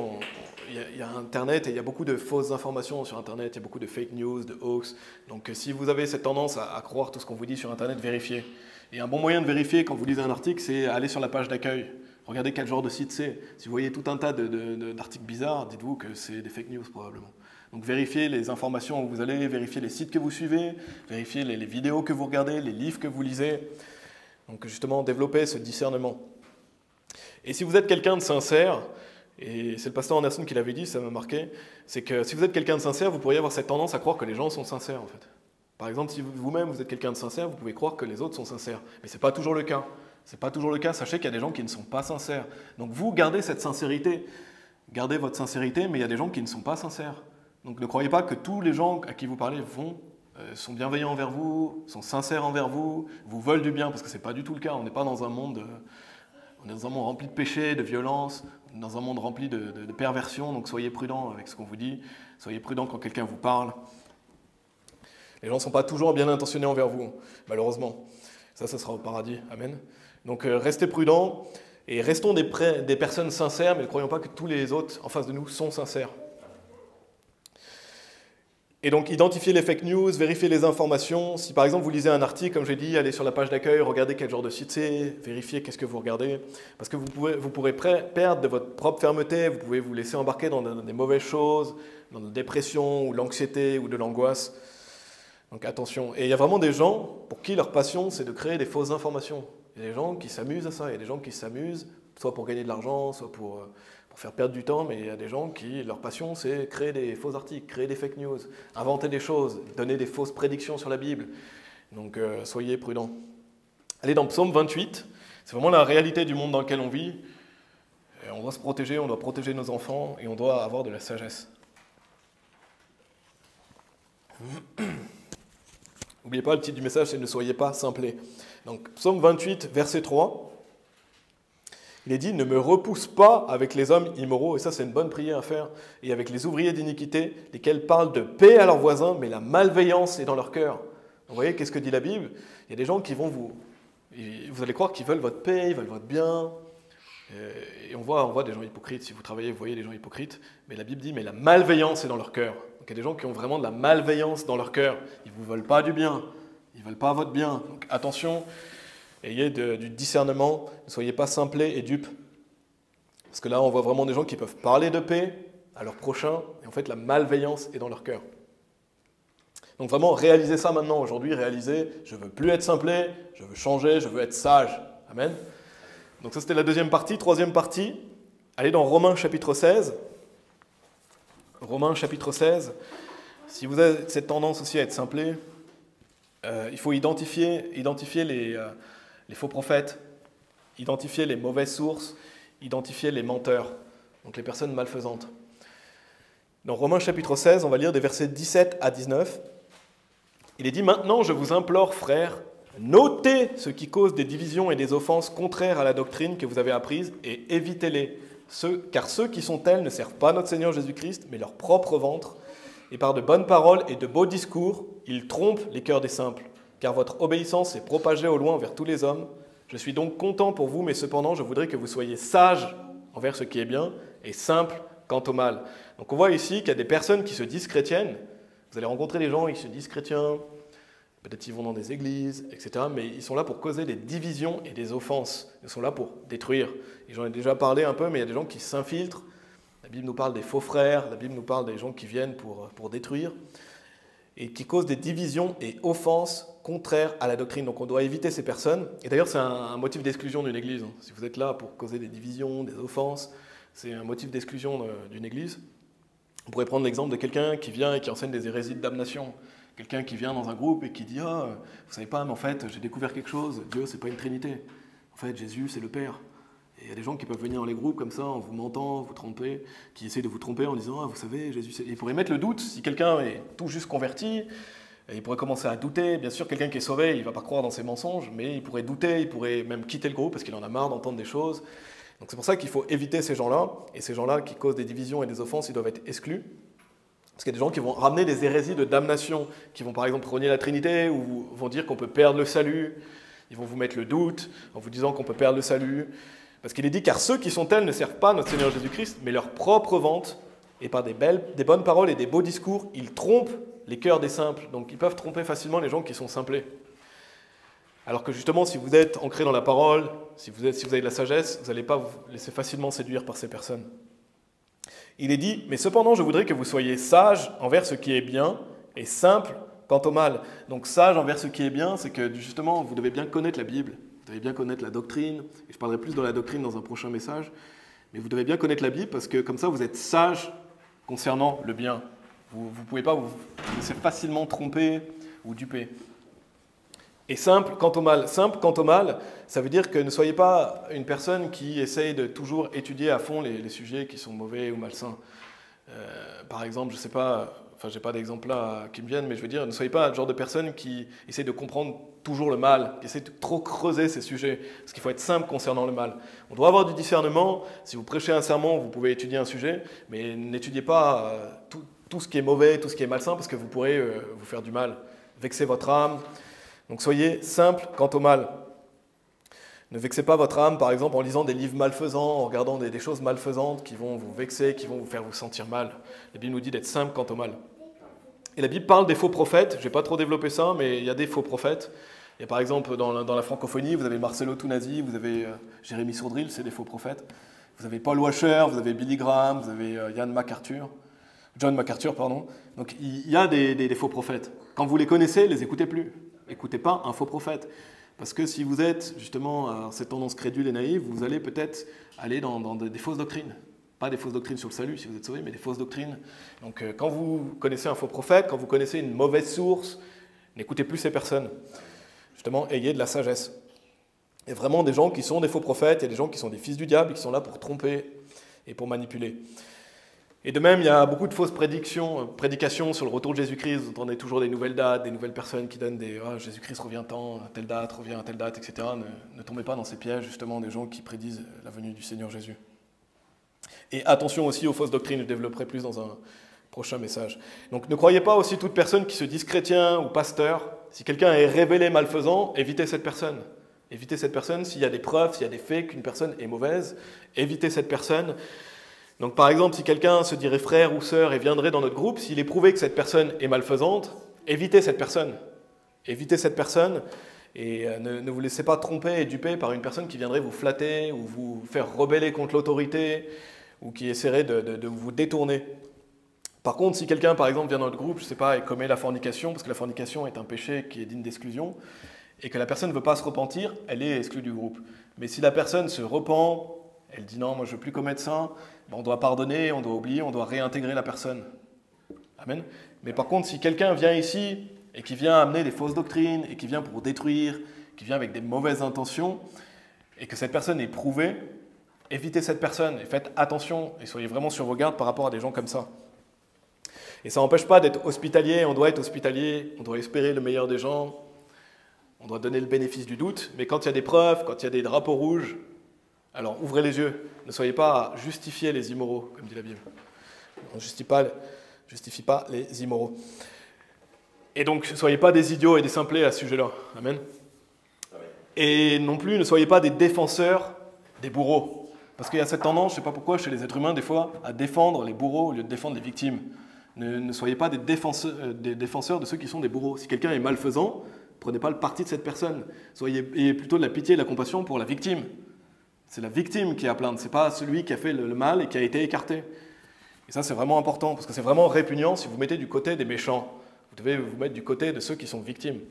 il y a Internet et il y a beaucoup de fausses informations sur Internet. Il y a beaucoup de fake news, de hoax. Donc si vous avez cette tendance à croire tout ce qu'on vous dit sur Internet, vérifiez. Et un bon moyen de vérifier quand vous lisez un article, c'est aller sur la page d'accueil. Regardez quel genre de site c'est. Si vous voyez tout un tas d'articles bizarres, dites-vous que c'est des fake news probablement. Donc vérifiez les informations où vous allez, vérifiez les sites que vous suivez, vérifiez les vidéos que vous regardez, les livres que vous lisez. Donc justement, développez ce discernement. Et si vous êtes quelqu'un de sincère, et c'est le pasteur Anderson qui l'avait dit, ça m'a marqué, c'est que si vous êtes quelqu'un de sincère, vous pourriez avoir cette tendance à croire que les gens sont sincères en fait. Par exemple, si vous-même vous êtes quelqu'un de sincère, vous pouvez croire que les autres sont sincères. Mais ce n'est pas toujours le cas. C'est pas toujours le cas. Sachez qu'il y a des gens qui ne sont pas sincères. Donc vous gardez cette sincérité. Gardez votre sincérité, mais il y a des gens qui ne sont pas sincères. Donc ne croyez pas que tous les gens à qui vous parlez sont bienveillants envers vous, sont sincères envers vous, vous veulent du bien, parce que ce n'est pas du tout le cas. On n'est pas dans un monde, on est dans un monde rempli de péché, de violence, dans un monde rempli de perversion. Donc soyez prudents avec ce qu'on vous dit. Soyez prudents quand quelqu'un vous parle. Les gens ne sont pas toujours bien intentionnés envers vous, malheureusement. Ça sera au paradis. Amen. Donc restez prudents et restons des personnes sincères, mais ne croyons pas que tous les autres en face de nous sont sincères. Et donc identifiez les fake news, vérifiez les informations. Si par exemple vous lisez un article, comme j'ai dit, allez sur la page d'accueil, regardez quel genre de site c'est, vérifiez qu'est-ce que vous regardez. Parce que vous pourrez perdre de votre propre fermeté, vous pouvez vous laisser embarquer dans des mauvaises choses, dans la dépression ou l'anxiété ou de l'angoisse. Donc attention. Et il y a vraiment des gens pour qui leur passion, c'est de créer des fausses informations. Il y a des gens qui s'amusent à ça. Il y a des gens qui s'amusent, soit pour gagner de l'argent, soit pour faire perdre du temps. Mais il y a des gens qui, leur passion, c'est créer des faux articles, créer des fake news, inventer des choses, donner des fausses prédictions sur la Bible. Donc soyez prudents. Allez dans Psaume 28. C'est vraiment la réalité du monde dans lequel on vit. Et on doit se protéger, on doit protéger nos enfants et on doit avoir de la sagesse. N'oubliez pas, le titre du message, c'est « Ne soyez pas simplés ». Donc, Psaume 28, verset 3, il est dit « Ne me repousse pas avec les hommes immoraux ». Et ça, c'est une bonne prière à faire. « Et avec les ouvriers d'iniquité, lesquels parlent de paix à leurs voisins, mais la malveillance est dans leur cœur. » Vous voyez, qu'est-ce que dit la Bible? Il y a des gens qui vont vous allez croire qu'ils veulent votre paix, ils veulent votre bien. Et on voit des gens hypocrites. Si vous travaillez, vous voyez des gens hypocrites. Mais la Bible dit « Mais la malveillance est dans leur cœur ». Donc il y a des gens qui ont vraiment de la malveillance dans leur cœur. Ils ne vous veulent pas du bien. Ils ne veulent pas votre bien. Donc attention, ayez du discernement. Ne soyez pas simplés et dupes. Parce que là, on voit vraiment des gens qui peuvent parler de paix à leur prochain. Et en fait, la malveillance est dans leur cœur. Donc vraiment, réalisez ça maintenant. Aujourd'hui, réalisez, je ne veux plus être simplé, je veux changer, je veux être sage. Amen. Donc ça, c'était la deuxième partie. Troisième partie, allez dans Romains chapitre 16. Romains chapitre 16. Si vous avez cette tendance aussi à être simplé, il faut identifier les faux prophètes, identifier les mauvaises sources, identifier les menteurs, donc les personnes malfaisantes. Dans Romains chapitre 16, on va lire des versets 17 à 19. Il est dit « Maintenant, je vous implore, frères, notez ce qui cause des divisions et des offenses contraires à la doctrine que vous avez apprise et évitez-les. Car ceux qui sont tels ne servent pas notre Seigneur Jésus-Christ, mais leur propre ventre. Et par de bonnes paroles et de beaux discours, ils trompent les cœurs des simples. Car votre obéissance est propagée au loin vers tous les hommes. Je suis donc content pour vous, mais cependant, je voudrais que vous soyez sages envers ce qui est bien et simples quant au mal. » Donc on voit ici qu'il y a des personnes qui se disent chrétiennes. Vous allez rencontrer des gens qui se disent chrétiens. Peut-être qu'ils vont dans des églises, etc. Mais ils sont là pour causer des divisions et des offenses. Ils sont là pour détruire. Et j'en ai déjà parlé un peu, mais il y a des gens qui s'infiltrent. La Bible nous parle des faux frères, la Bible nous parle des gens qui viennent pour détruire et qui causent des divisions et offenses contraires à la doctrine. Donc on doit éviter ces personnes. Et d'ailleurs, c'est un motif d'exclusion d'une église. Si vous êtes là pour causer des divisions, des offenses, c'est un motif d'exclusion d'une église. On pourrait prendre l'exemple de quelqu'un qui vient et qui enseigne des hérésies de damnation. Quelqu'un qui vient dans un groupe et qui dit « Ah, vous savez pas, mais en fait, j'ai découvert quelque chose. Dieu, c'est pas une trinité. En fait, Jésus, c'est le Père. » Et il y a des gens qui peuvent venir dans les groupes comme ça, en vous mentant, vous tromper, qui essaient de vous tromper en disant « Ah, vous savez, Jésus, c'est... » Ils pourraient mettre le doute. Si quelqu'un est tout juste converti, il pourrait commencer à douter. Bien sûr, quelqu'un qui est sauvé, il ne va pas croire dans ses mensonges, mais il pourrait douter, il pourrait même quitter le groupe parce qu'il en a marre d'entendre des choses. Donc c'est pour ça qu'il faut éviter ces gens-là. Et ces gens-là qui causent des divisions et des offenses, ils doivent être exclus. Parce qu'il y a des gens qui vont ramener des hérésies de damnation, qui vont par exemple renier la Trinité, ou vont dire qu'on peut perdre le salut. Ils vont vous mettre le doute en vous disant qu'on peut perdre le salut. Parce qu'il est dit, car ceux qui sont tels ne servent pas notre Seigneur Jésus-Christ, mais leur propre vente, et par des bonnes paroles et des beaux discours, ils trompent les cœurs des simples. Donc ils peuvent tromper facilement les gens qui sont simplés. Alors que justement, si vous êtes ancré dans la parole, si vous avez de la sagesse, vous n'allez pas vous laisser facilement séduire par ces personnes. Il est dit, mais cependant, je voudrais que vous soyez sages envers ce qui est bien et simple quant au mal. Donc sage envers ce qui est bien, c'est que justement, vous devez bien connaître la Bible, vous devez bien connaître la doctrine, et je parlerai plus de la doctrine dans un prochain message, mais vous devez bien connaître la Bible parce que comme ça, vous êtes sage concernant le bien. Vous ne pouvez pas vous laisser facilement tromper ou duper. Et simple quant au mal. Simple quant au mal, ça veut dire que ne soyez pas une personne qui essaye de toujours étudier à fond les sujets qui sont mauvais ou malsains. Par exemple, je ne sais pas, enfin, j'ai pas d'exemple là qui me viennent, mais je veux dire, ne soyez pas le genre de personne qui essaye de comprendre toujours le mal, qui essaye de trop creuser ces sujets, parce qu'il faut être simple concernant le mal. On doit avoir du discernement. Si vous prêchez un sermon, vous pouvez étudier un sujet, mais n'étudiez pas tout ce qui est mauvais, tout ce qui est malsain, parce que vous pourrez vous faire du mal, vexer votre âme. Donc soyez simple quant au mal. Ne vexez pas votre âme, par exemple, en lisant des livres malfaisants, en regardant des choses malfaisantes qui vont vous vexer, qui vont vous faire vous sentir mal. La Bible nous dit d'être simple quant au mal. Et la Bible parle des faux prophètes. Je ne vais pas trop développer ça, mais il y a des faux prophètes. Il y a par exemple dans la francophonie, vous avez Marcelo Tounasi, vous avez Jérémy Sourdril, c'est des faux prophètes. Vous avez Paul Washer, vous avez Billy Graham, vous avez John MacArthur, pardon. Donc il y a des faux prophètes. Quand vous les connaissez, les écoutez plus. Écoutez pas un faux prophète. Parce que si vous êtes justement à cette tendance crédule et naïve, vous allez peut-être aller dans des fausses doctrines. Pas des fausses doctrines sur le salut si vous êtes sauvé, mais des fausses doctrines. Donc quand vous connaissez un faux prophète, quand vous connaissez une mauvaise source, n'écoutez plus ces personnes. Justement, ayez de la sagesse. Il y a vraiment des gens qui sont des faux prophètes, il y a des gens qui sont des fils du diable, qui sont là pour tromper et pour manipuler. Et de même, il y a beaucoup de fausses prédications sur le retour de Jésus-Christ. Vous entendez toujours des nouvelles dates, des nouvelles personnes qui donnent des « Jésus-Christ revient tant, à telle date, revient à telle date, etc. » Ne tombez pas dans ces pièges, justement, des gens qui prédisent la venue du Seigneur Jésus. Et attention aussi aux fausses doctrines, je développerai plus dans un prochain message. Donc ne croyez pas aussi toute personne qui se dise chrétien ou pasteur. Si quelqu'un est révélé malfaisant, évitez cette personne. Évitez cette personne s'il y a des preuves, s'il y a des faits qu'une personne est mauvaise. Évitez cette personne. Donc par exemple, si quelqu'un se dirait frère ou sœur et viendrait dans notre groupe, s'il est prouvé que cette personne est malfaisante, évitez cette personne. Évitez cette personne et ne vous laissez pas tromper et duper par une personne qui viendrait vous flatter ou vous faire rebeller contre l'autorité ou qui essaierait de vous détourner. Par contre, si quelqu'un, par exemple, vient dans notre groupe, je ne sais pas, et commet la fornication, parce que la fornication est un péché qui est digne d'exclusion, et que la personne ne veut pas se repentir, elle est exclue du groupe. Mais si la personne se repent, elle dit non, moi je ne veux plus commettre ça, on doit pardonner, on doit oublier, on doit réintégrer la personne. Amen. Mais par contre, si quelqu'un vient ici et qui vient amener des fausses doctrines et qui vient pour détruire, qui vient avec des mauvaises intentions, et que cette personne est prouvée, évitez cette personne et faites attention et soyez vraiment sur vos gardes par rapport à des gens comme ça. Et ça n'empêche pas d'être hospitalier, on doit être hospitalier, on doit espérer le meilleur des gens, on doit donner le bénéfice du doute, mais quand il y a des preuves, quand il y a des drapeaux rouges, alors ouvrez les yeux, ne soyez pas à justifier les immoraux, comme dit la Bible. On ne justifie pas les immoraux. Et donc, ne soyez pas des idiots et des simplés à ce sujet-là. Amen. Et non plus, ne soyez pas des défenseurs des bourreaux. Parce qu'il y a cette tendance, je ne sais pas pourquoi, chez les êtres humains, des fois, à défendre les bourreaux au lieu de défendre les victimes. Ne soyez pas des défenseurs de ceux qui sont des bourreaux. Si quelqu'un est malfaisant, prenez pas le parti de cette personne. Ayez plutôt de la pitié et de la compassion pour la victime. C'est la victime qui est à plaindre, ce n'est pas celui qui a fait le mal et qui a été écarté. Et ça, c'est vraiment important, parce que c'est vraiment répugnant si vous mettez du côté des méchants. Vous devez vous mettre du côté de ceux qui sont victimes.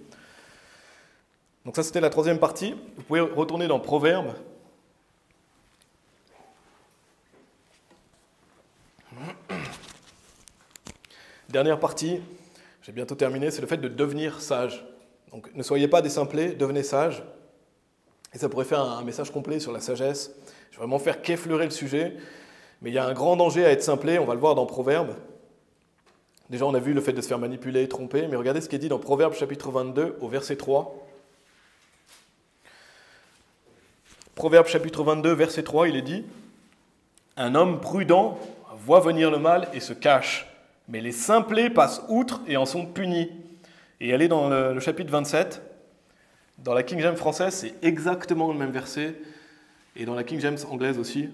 Donc ça, c'était la troisième partie. Vous pouvez retourner dans Proverbes. Dernière partie, j'ai bientôt terminé, c'est le fait de devenir sage. Donc ne soyez pas des simplés, devenez sages. Et ça pourrait faire un message complet sur la sagesse. Je vais vraiment faire qu'effleurer le sujet. Mais il y a un grand danger à être simplé, on va le voir dans Proverbes. Déjà, on a vu le fait de se faire manipuler, tromper, mais regardez ce qui est dit dans Proverbes chapitre 22 au verset 3. Proverbes chapitre 22, verset 3, il est dit « Un homme prudent voit venir le mal et se cache, mais les simplés passent outre et en sont punis. » Et allez dans le chapitre 27, dans la King James française, c'est exactement le même verset, et dans la King James anglaise aussi.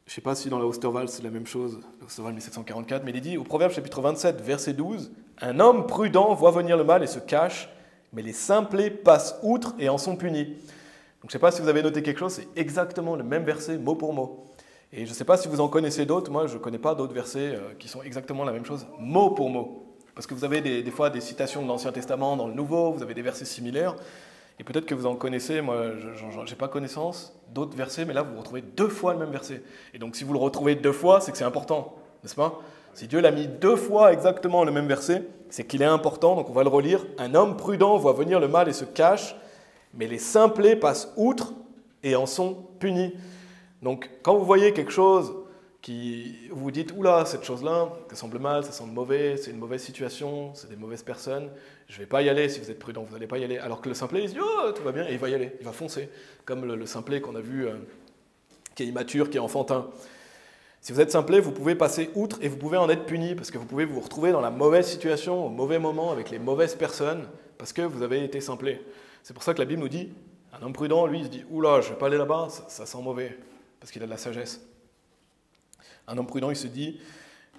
Je ne sais pas si dans la Osterwald c'est la même chose, la Osterwald 1744, mais il est dit au Proverbe chapitre 27, verset 12, « Un homme prudent voit venir le mal et se cache, mais les simplés passent outre et en sont punis. Donc, je ne sais pas si vous avez noté quelque chose, c'est exactement le même verset, mot pour mot. Et je ne sais pas si vous en connaissez d'autres, moi je ne connais pas d'autres versets qui sont exactement la même chose, mot pour mot. Parce que vous avez des fois des citations de l'Ancien Testament dans le Nouveau, vous avez des versets similaires, et peut-être que vous en connaissez, moi je n'ai pas connaissance d'autres versets, mais là vous retrouvez 2 fois le même verset. Et donc si vous le retrouvez 2 fois, c'est que c'est important, n'est-ce pas? Si Dieu l'a mis 2 fois exactement le même verset, c'est qu'il est important, donc on va le relire. Un homme prudent voit venir le mal et se cache, mais les simplés passent outre et en sont punis. Donc quand vous voyez quelque chose qui vous dites « Oula, cette chose-là, ça semble mal, ça semble mauvais, c'est une mauvaise situation, c'est des mauvaises personnes, je ne vais pas y aller si vous êtes prudent, vous n'allez pas y aller. » Alors que le simplet, il se dit « Oh, tout va bien » et il va y aller, il va foncer. Comme le simplet qu'on a vu, qui est immature, qui est enfantin. Si vous êtes simplé, vous pouvez passer outre et vous pouvez en être puni parce que vous pouvez vous retrouver dans la mauvaise situation, au mauvais moment, avec les mauvaises personnes, parce que vous avez été simplé. C'est pour ça que la Bible nous dit, un homme prudent, lui, il se dit « Oula, je ne vais pas aller là-bas, ça sent mauvais », parce qu'il a de la sagesse. Un homme prudent, il se dit,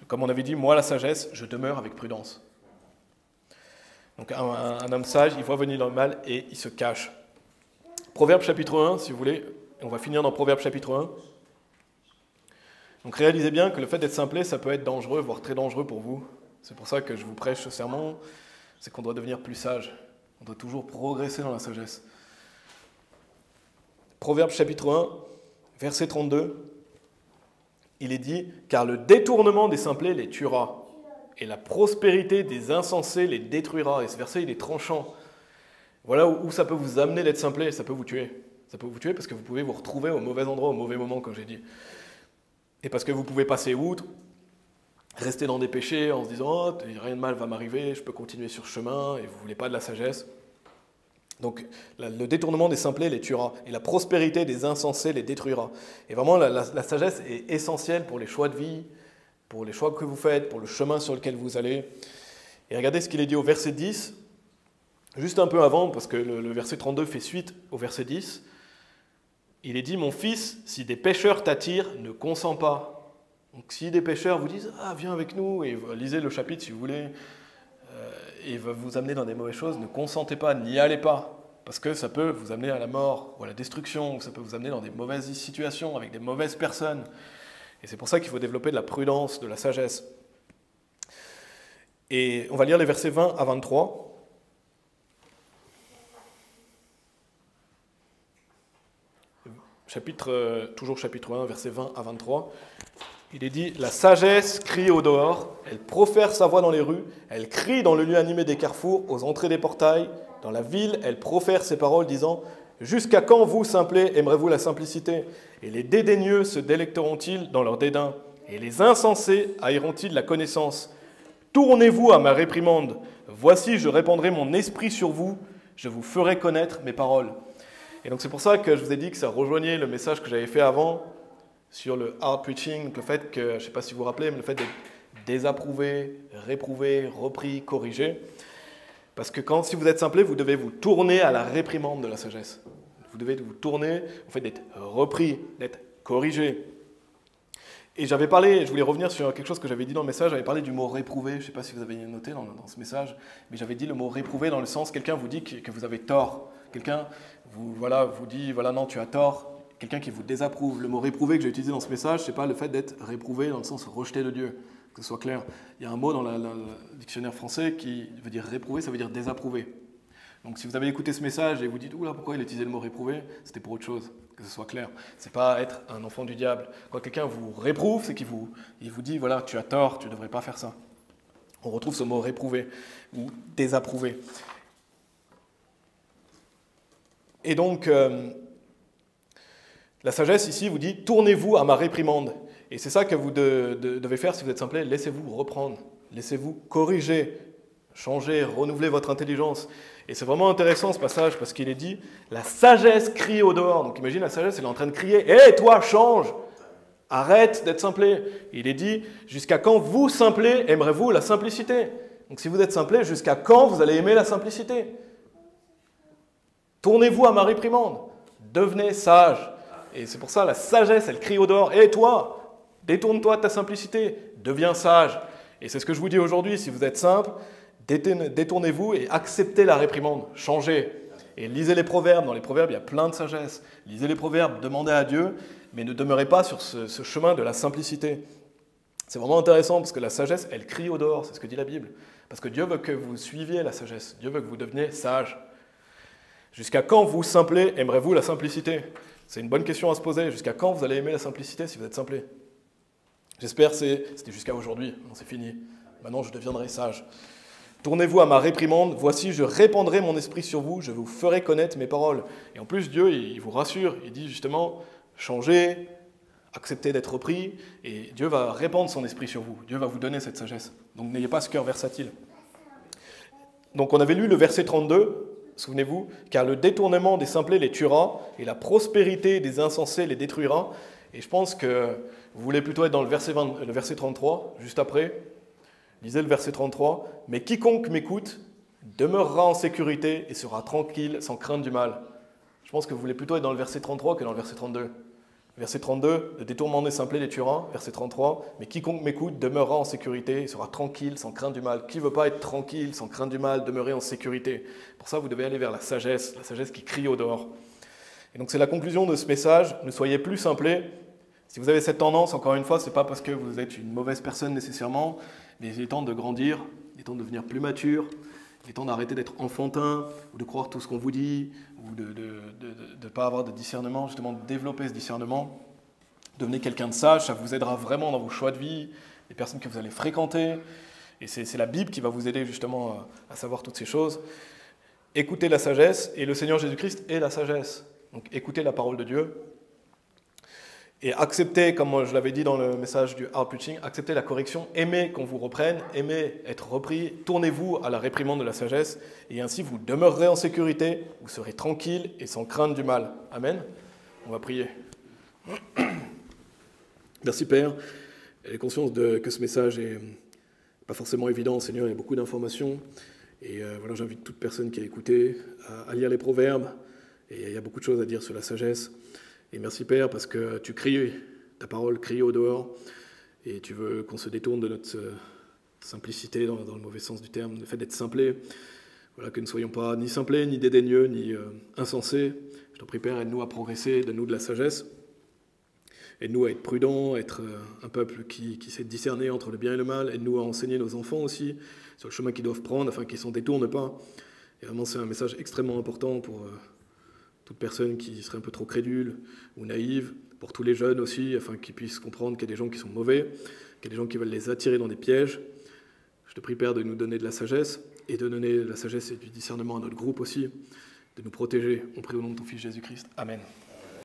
comme on avait dit, moi la sagesse, je demeure avec prudence. Donc un homme sage, il voit venir le mal et il se cache. Proverbe chapitre 1, si vous voulez, on va finir dans Proverbe chapitre 1. Donc réalisez bien que le fait d'être simplé, ça peut être dangereux, voire très dangereux pour vous. C'est pour ça que je vous prêche ce sermon, c'est qu'on doit devenir plus sage. On doit toujours progresser dans la sagesse. Proverbe chapitre 1, verset 32. Il est dit « Car le détournement des simplés les tuera, et la prospérité des insensés les détruira. » Et ce verset, il est tranchant. Voilà où ça peut vous amener d'être simplé, ça peut vous tuer. Ça peut vous tuer parce que vous pouvez vous retrouver au mauvais endroit, au mauvais moment, comme j'ai dit. Et parce que vous pouvez passer outre, rester dans des péchés en se disant « Oh, rien de mal va m'arriver, je peux continuer sur ce chemin » et vous ne voulez pas de la sagesse. Donc, le détournement des simplés les tuera, et la prospérité des insensés les détruira. Et vraiment, la sagesse est essentielle pour les choix de vie, pour les choix que vous faites, pour le chemin sur lequel vous allez. Et regardez ce qu'il est dit au verset 10, juste un peu avant, parce que le verset 32 fait suite au verset 10. Il est dit « Mon fils, si des pécheurs t'attirent, ne consens pas. » Donc, si des pécheurs vous disent « Ah, viens avec nous », et lisez le chapitre si vous voulez, et va vous amener dans des mauvaises choses, ne consentez pas, n'y allez pas, parce que ça peut vous amener à la mort ou à la destruction, ou ça peut vous amener dans des mauvaises situations avec des mauvaises personnes. Et c'est pour ça qu'il faut développer de la prudence, de la sagesse. Et on va lire les versets 20 à 23. Toujours chapitre 1, versets 20 à 23. Il est dit « La sagesse crie au dehors, elle profère sa voix dans les rues, elle crie dans le lieu animé des carrefours, aux entrées des portails. Dans la ville, elle profère ses paroles, disant « Jusqu'à quand, vous, simplés, aimerez-vous la simplicité? Et les dédaigneux se délecteront-ils dans leur dédain? Et les insensés haïront-ils la connaissance? Tournez-vous à ma réprimande. Voici, je répandrai mon esprit sur vous, je vous ferai connaître mes paroles. » Et donc c'est pour ça que je vous ai dit que ça rejoignait le message que j'avais fait avant, sur le hard preaching, le fait que, je ne sais pas si vous vous rappelez, mais le fait d'être désapprouvé, réprouvé, repris, corrigé. Parce que si vous êtes simplé, vous devez vous tourner à la réprimande de la sagesse. Vous devez vous tourner au fait d'être repris, d'être corrigé. Et j'avais parlé, je voulais revenir sur quelque chose que j'avais dit dans le message, j'avais parlé du mot réprouvé, je ne sais pas si vous avez noté dans ce message, mais j'avais dit le mot réprouvé dans le sens, quelqu'un vous dit que vous avez tort, quelqu'un vous dit, voilà, non, tu as tort, quelqu'un qui vous désapprouve. Le mot réprouvé que j'ai utilisé dans ce message, ce n'est pas le fait d'être réprouvé dans le sens rejeté de Dieu, que ce soit clair. Il y a un mot dans le dictionnaire français qui veut dire réprouvé, ça veut dire désapprouvé. Donc si vous avez écouté ce message et vous dites « Oula, pourquoi il a utilisé le mot réprouvé ?» C'était pour autre chose, que ce soit clair. Ce n'est pas être un enfant du diable. Quand quelqu'un vous réprouve, c'est qu'il vous dit « Voilà, tu as tort, tu ne devrais pas faire ça. » On retrouve ce mot réprouvé ou désapprouvé. Et donc, la sagesse ici vous dit « Tournez-vous à ma réprimande ». Et c'est ça que vous devez faire si vous êtes simplé. Laissez-vous reprendre, laissez-vous corriger, changer, renouveler votre intelligence. Et c'est vraiment intéressant ce passage parce qu'il est dit « La sagesse crie au dehors ». Donc imagine la sagesse, elle est en train de crier « Hé, toi, change ! Arrête d'être simplé !» Il est dit « Jusqu'à quand vous, simplé, aimerez-vous la simplicité ?» Donc si vous êtes simplé, jusqu'à quand vous allez aimer la simplicité? Tournez-vous à ma réprimande. Devenez sage. Et c'est pour ça, la sagesse, elle crie au dehors. « Hé, toi, détourne-toi de ta simplicité, deviens sage. » Et c'est ce que je vous dis aujourd'hui, si vous êtes simple, Détournez-vous et acceptez la réprimande, changez. Et lisez les proverbes. Dans les proverbes, il y a plein de sagesse. Lisez les proverbes, demandez à Dieu, mais ne demeurez pas sur ce chemin de la simplicité. C'est vraiment intéressant parce que la sagesse, elle crie au dehors, c'est ce que dit la Bible. Parce que Dieu veut que vous suiviez la sagesse, Dieu veut que vous deveniez sage. Jusqu'à quand vous simplez, aimerez-vous la simplicité? C'est une bonne question à se poser. Jusqu'à quand vous allez aimer la simplicité si vous êtes simplé? J'espère que c'était jusqu'à aujourd'hui, c'est fini. Maintenant, je deviendrai sage. Tournez-vous à ma réprimande, voici, je répandrai mon esprit sur vous, je vous ferai connaître mes paroles. Et en plus, Dieu, il vous rassure, il dit justement, changez, acceptez d'être repris, et Dieu va répandre son esprit sur vous. Dieu va vous donner cette sagesse. Donc n'ayez pas ce cœur versatile. Donc on avait lu le verset 32, souvenez-vous, car le détournement des simplés les tuera, et la prospérité des insensés les détruira. Et je pense que vous voulez plutôt être dans le verset 33, juste après. Lisez le verset 33. « Mais quiconque m'écoute demeurera en sécurité et sera tranquille sans crainte du mal. » Je pense que vous voulez plutôt être dans le verset 33 que dans le verset 32. Verset 32, « Le détournement des simplés les tuera. » Verset 33, « Mais quiconque m'écoute demeurera en sécurité et sera tranquille sans crainte du mal. » Qui ne veut pas être tranquille sans crainte du mal, demeurer en sécurité? Pour ça, vous devez aller vers la sagesse qui crie au dehors. Et donc c'est la conclusion de ce message. Ne soyez plus simplés. Si vous avez cette tendance, encore une fois, ce n'est pas parce que vous êtes une mauvaise personne nécessairement, mais il est temps de grandir, il est temps de devenir plus mature, il est temps d'arrêter d'être enfantin, ou de croire tout ce qu'on vous dit, ou de ne pas avoir de discernement, justement de développer ce discernement. Devenez quelqu'un de sage, ça vous aidera vraiment dans vos choix de vie, les personnes que vous allez fréquenter, et c'est la Bible qui va vous aider justement à savoir toutes ces choses. Écoutez la sagesse, et le Seigneur Jésus-Christ est la sagesse. Donc écoutez la parole de Dieu, et acceptez, comme je l'avais dit dans le message du hard preaching, acceptez la correction, aimez qu'on vous reprenne, aimez être repris, tournez-vous à la réprimande de la sagesse, et ainsi vous demeurerez en sécurité, vous serez tranquille et sans crainte du mal. Amen. On va prier. Merci Père. J'ai conscience que ce message n'est pas forcément évident, Seigneur, il y a beaucoup d'informations, et voilà, j'invite toute personne qui a écouté à lire les proverbes, et il y a beaucoup de choses à dire sur la sagesse. Et merci Père parce que tu cries, ta parole crie au dehors et tu veux qu'on se détourne de notre simplicité dans le mauvais sens du terme, le fait d'être simplé. Voilà, que nous ne soyons pas ni simplés, ni dédaigneux, ni insensés. Je t'en prie Père, aide-nous à progresser, donne-nous de la sagesse. Aide-nous à être prudents, à être un peuple qui sait discerner entre le bien et le mal. Aide-nous à enseigner nos enfants aussi sur le chemin qu'ils doivent prendre afin qu'ils ne s'en détournent pas. Et vraiment c'est un message extrêmement important pour toute personne qui serait un peu trop crédule ou naïve, pour tous les jeunes aussi, afin qu'ils puissent comprendre qu'il y a des gens qui sont mauvais, qu'il y a des gens qui veulent les attirer dans des pièges. Je te prie, Père, de nous donner de la sagesse, et de donner de la sagesse et du discernement à notre groupe aussi, de nous protéger. On prie au nom de ton Fils Jésus-Christ. Amen.